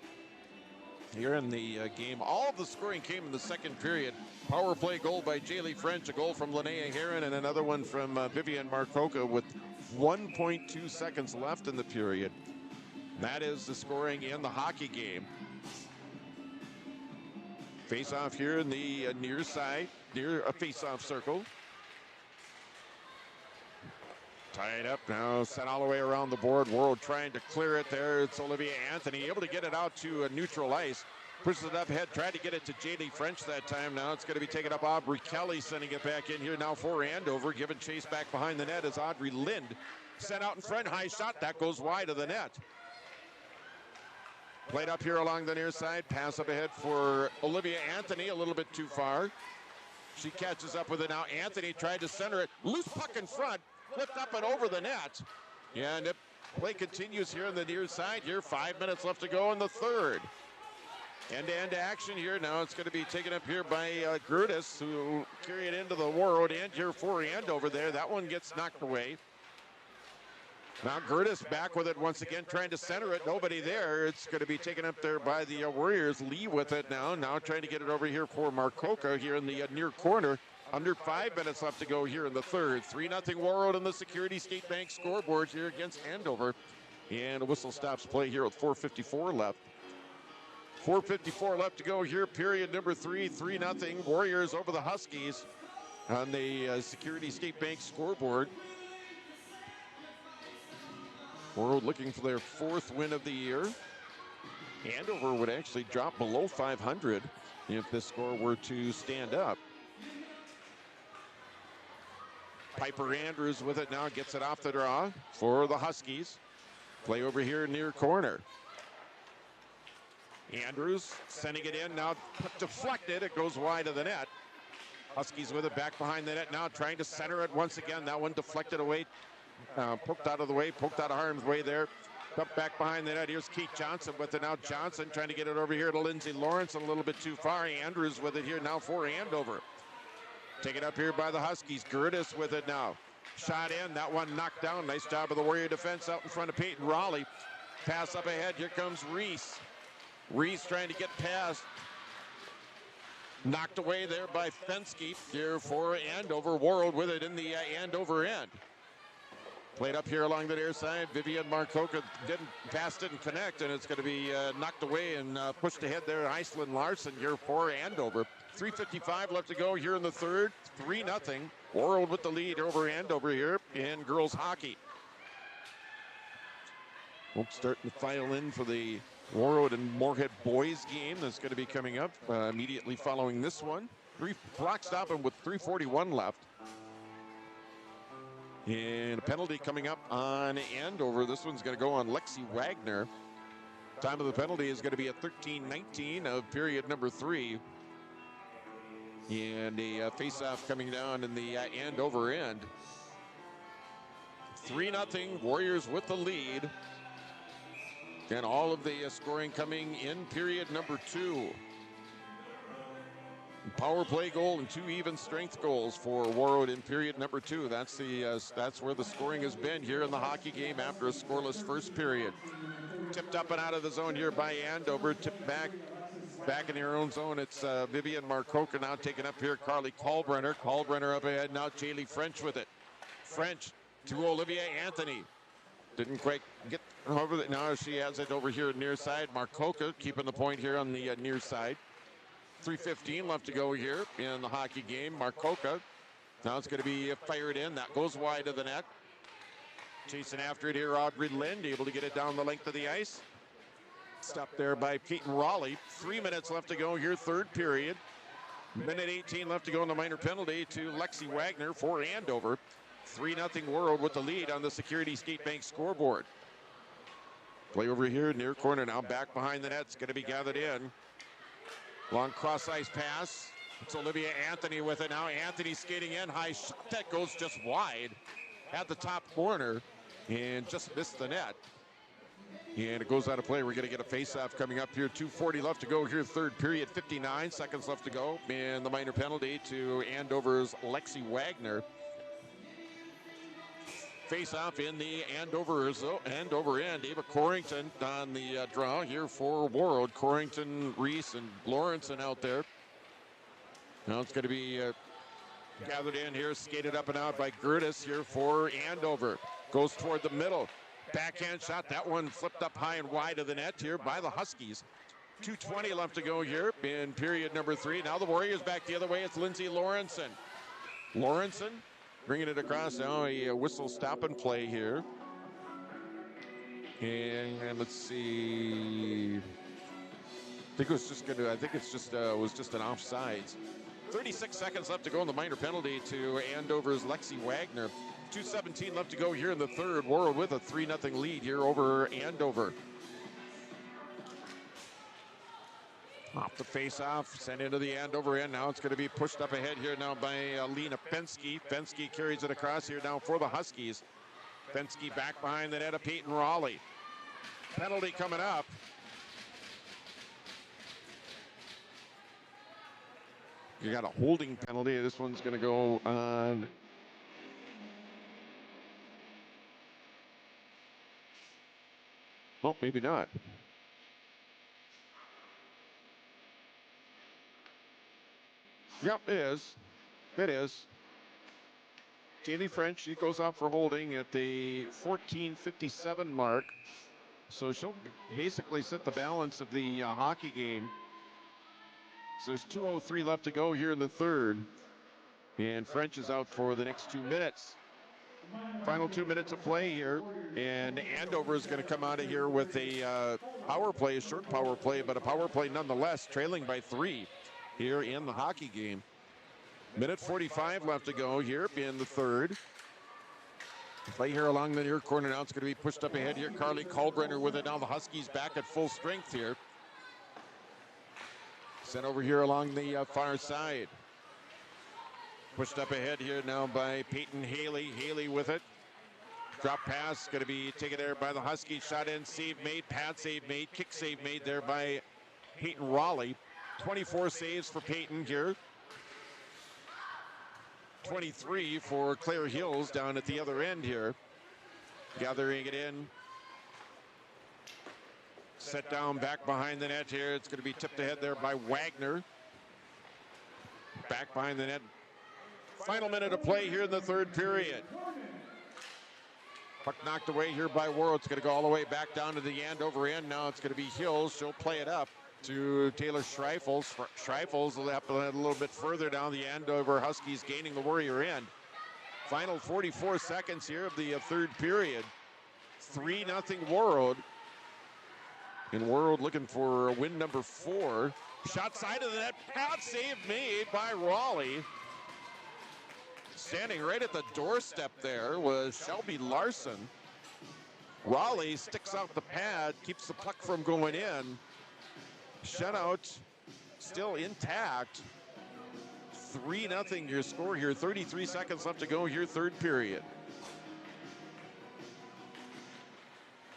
Here in the game, all of the scoring came in the second period. Power play goal by Jaylee French, a goal from Linnea Heron, and another one from Vivian Marcoca with 1.2 seconds left in the period. That is the scoring in the hockey game. Face-off here in the near side, near a face-off circle. Tied up now, sent all the way around the board. Warroad trying to clear it there. It's Olivia Anthony able to get it out to a neutral ice. Pushes it up ahead, tried to get it to J.D. French that time. Now it's going to be taken up. Aubrey Kelly sending it back in here now for Andover. Giving chase back behind the net as Audrey Lind sent out in front. High shot, that goes wide of the net. Played up here along the near side. Pass up ahead for Olivia Anthony, a little bit too far. She catches up with it now. Anthony tried to center it. Loose puck in front. Flipped up and over the net. And the play continues here on the near side here. 5 minutes left to go in the third. End-to-end action here. Now it's going to be taken up here by Gertis, who will carry it into the Warroad end here for Andover there. That one gets knocked away. Now Gertis back with it once again, trying to center it. Nobody there. It's going to be taken up there by the Warriors. Lee with it now. Now trying to get it over here for Marcoca here in the near corner. Under 5 minutes left to go here in the third. 3-0 Warroad on the Security State Bank scoreboard here against Andover. And a whistle stops play here with 4:54 left. 4:54 left to go here, period number 3. 3-0 Warriors over the Huskies on the Security State Bank scoreboard. Warroad looking for their 4th win of the year. Andover would actually drop below 500 if this score were to stand up. Piper Andrews with it now, gets it off the draw for the Huskies. Play over here near corner. Andrews sending it in, now deflected, it goes wide of the net. Huskies with it back behind the net now, trying to center it once again. That one deflected away, poked out of the way, poked out of harm's way there. Up back behind the net, here's Keith Johnson with it now. Johnson trying to get it over here to Lindsay Lawrence, a little bit too far. Andrews with it here now for Andover. Taken up here by the Huskies. Gertis with it now. Shot in. That one knocked down. Nice job of the Warrior defense out in front of Peyton Raleigh. Pass up ahead. Here comes Reese. Reese trying to get past. Knocked away there by Fensky here for Andover. Warroad with it in the Andover end. Played up here along the near side. Vivian Marcoca didn't connect, and it's going to be knocked away and pushed ahead there. Iceland Larson here for Andover. 3:55 left to go here in the third. 3-0. Warroad with the lead over Andover here in girls hockey. We'll start to file in for the Warroad and Moorhead boys game that's going to be coming up immediately following this one. Clock stopping with 3:41 left. And a penalty coming up on Andover. This one's going to go on Lexi Wagner. Time of the penalty is going to be at 13:19 of period number 3. And a face-off coming down in the Andover end. 3-0 Warriors with the lead. And all of the scoring coming in period number 2. Power play goal and 2 even strength goals for Warroad in period number 2. That's where the scoring has been here in the hockey game after a scoreless first period. Tipped up and out of the zone here by Andover. Tipped back in their own zone. It's Vivian Marcoca now taking up here Carly Kalbrenner. Kalbrenner up ahead now. Jaylee French with it. French to Olivia Anthony. Didn't quite get over it. Now she has it over here near side. Marcoca keeping the point here on the near side. 3:15 left to go here in the hockey game. Marcoca. Now it's going to be fired in. That goes wide of the net. Chasing after it here, Audrey Lind, able to get it down the length of the ice. Stopped there by Peyton Raleigh. 3 minutes left to go here, third period. Minute 18 left to go in the minor penalty to Lexi Wagner for Andover. 3-0 Warroad with the lead on the Security Skate Bank scoreboard. Play over here, near corner now, back behind the net. It's going to be gathered in. Long cross-ice pass. It's Olivia Anthony with it now. Anthony skating in, high shot that goes just wide at the top corner and just missed the net. And it goes out of play. We're going to get a face-off coming up here. 2:40 left to go here, third period. 59 seconds left to go. And the minor penalty to Andover's Lexi Wagner. Face-off in the Andover end. Ava Corrington on the draw here for Warroad. Corrington, Reese, and Lawrenson out there. Now it's going to be gathered in here, skated up and out by Gertis here for Andover. Goes toward the middle. Backhand shot. That one flipped up high and wide of the net here by the Huskies. 2:20 left to go here in period number 3. Now the Warriors back the other way. It's Lindsay Lawrenson. Lawrenson bringing it across now. A whistle stop and play here. And let's see. I think it's just an offsides. 36 seconds left to go in the minor penalty to Andover's Lexi Wagner. 2:17 left to go here in the third. Warroad with a 3-0 lead here over Andover. Off the face-off, sent into the Andover end. Now it's going to be pushed up ahead here now by Lena Fensky. Fensky carries it across here now for the Huskies. Fensky back behind the net of Peyton Raleigh. Penalty coming up. You got a holding penalty. This one's going to go on. Well, maybe not. Yep, it is. It is. Jaylee French, she goes out for holding at the 14:57 mark. So she'll basically set the balance of the hockey game. So there's 2:03 left to go here in the third. And French is out for the next 2 minutes. Final 2 minutes of play here. And Andover is going to come out of here with a power play, a short power play, but a power play nonetheless, trailing by 3 here in the hockey game. Minute 45 left to go here in the third. Play here along the near corner now. It's going to be pushed up ahead here. Carly Kalbrenner with it now. The Huskies back at full strength here. Sent over here along the far side. Pushed up ahead here now by Peyton Haley. Haley with it. Drop pass, going to be taken there by the Huskies. Shot in, save made, pad save made, kick save made there by Peyton Raleigh. 24 saves for Peyton here. 23 for Claire Hills down at the other end here. Gathering it in. Set down back behind the net here. It's going to be tipped ahead there by Wagner. Back behind the net. Final minute of play here in the third period. Puck knocked away here by Warroad. It's going to go all the way back down to the Andover end. Now it's going to be Hills. She'll play it up to Taylor Schreifels. Schreifels will have to let a little bit further down the Andover Huskies, gaining the Warrior end. Final 44 seconds here of the third period. 3-0 Warroad. And Warroad looking for win number 4. Shot side of the net. Pad save made by Raleigh. Standing right at the doorstep there was Shelby Larson. Raleigh sticks out the pad, keeps the puck from going in. Shutout still intact. 3-0 your score here. 33 seconds left to go here, third period.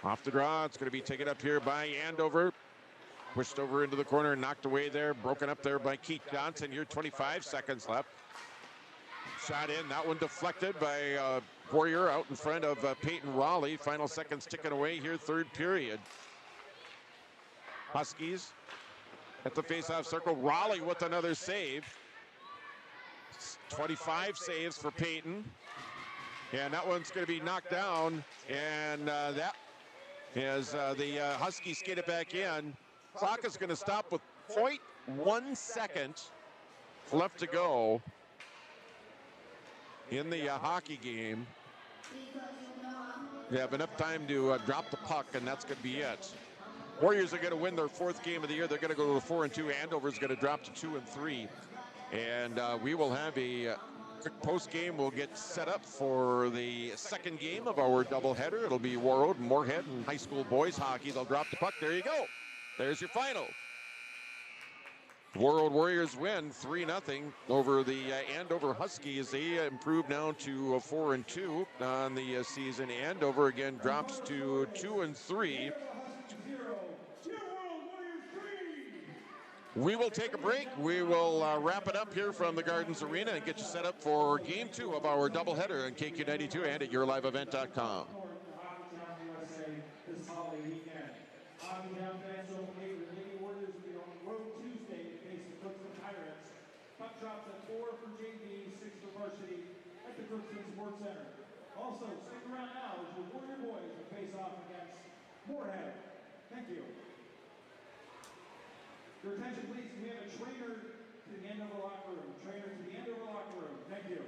Off the draw, it's going to be taken up here by Andover. Pushed over into the corner, knocked away there, broken up there by Keith Johnson. Here, 25 seconds left. Shot in, that one deflected by Warrior out in front of Peyton Raleigh. Final seconds ticking away here, third period. Huskies at the face-off circle. Raleigh with another save. 25 saves for Peyton. And that one's going to be knocked down. And that is the Huskies get it back in. Clock is going to stop with 0.1 second left to go in the hockey game. You have enough time to drop the puck, and that's going to be it. Warriors are going to win their fourth game of the year. They're going to go to 4-2. Andover's going to drop to 2-3. And we will have a quick post game. We'll get set up for the second game of our doubleheader. It'll be Warroad and Moorhead and high school boys hockey. They'll drop the puck. There you go. There's your final. Warroad Warriors win 3-0 over the Andover Huskies. They improve now to 4-2 on the season. Andover again drops to 2-3. We will take a break. We will wrap it up here from the Gardens Arena and get you set up for Game 2 of our doubleheader on KQ92 and at yourliveevent.com. Also, stick around now as your Warrior boys will face off against Moorhead. Thank you. Your attention, please. We have a trainer to the end of the locker room. Trainer to the end of the locker room. Thank you.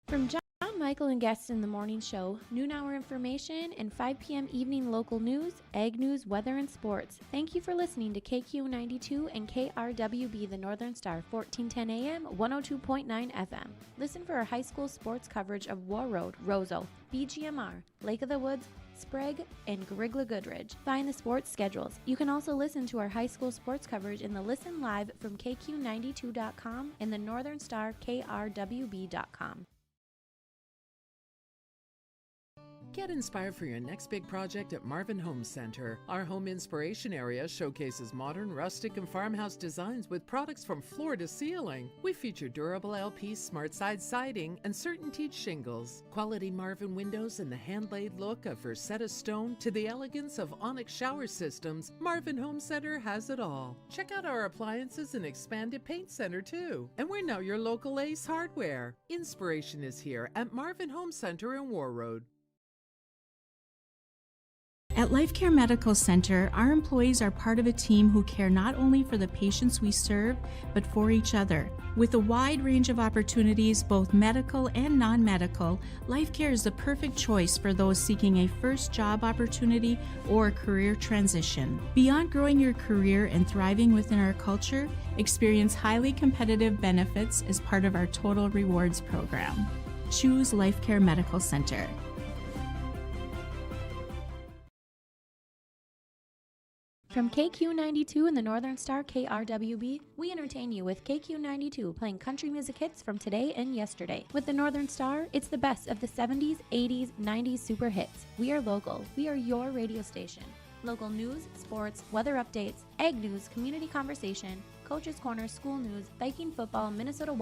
From John, Michael, and guests in the morning show, noon hour information, and 5 p.m. evening local news, ag news, weather, and sports. Thank you for listening to KQ92 and KRWB, the Northern Star, 1410 AM, 102.9 FM. Listen for our high school sports coverage of Warroad, Roseau, BGMR, Lake of the Woods, Sprague, and Grigla Goodridge. Find the sports schedules. You can also listen to our high school sports coverage in the Listen Live from KQ92.com and the Northern Star KRWB.com. Get inspired for your next big project at Marvin Home Center. Our home inspiration area showcases modern, rustic, and farmhouse designs with products from floor to ceiling. We feature durable LP smart side siding and CertainTeed shingles, quality Marvin windows, and the hand-laid look of Versetta stone to the elegance of Onyx shower systems. Marvin Home Center has it all. Check out our appliances and expanded paint center too. And we're now your local Ace Hardware. Inspiration is here at Marvin Home Center in Warroad. At Life Care Medical Center, our employees are part of a team who care not only for the patients we serve, but for each other. With a wide range of opportunities, both medical and non-medical, Life Care is the perfect choice for those seeking a first job opportunity or a career transition. Beyond growing your career and thriving within our culture, experience highly competitive benefits as part of our Total Rewards program. Choose Life Care Medical Center. From KQ92 and the Northern Star KRWB, we entertain you with KQ92 playing country music hits from today and yesterday. With the Northern Star, it's the best of the 70s, 80s, 90s super hits. We are local. We are your radio station. Local news, sports, weather updates, ag news, community conversation, Coach's Corner, school news, Viking football, Minnesota Wild.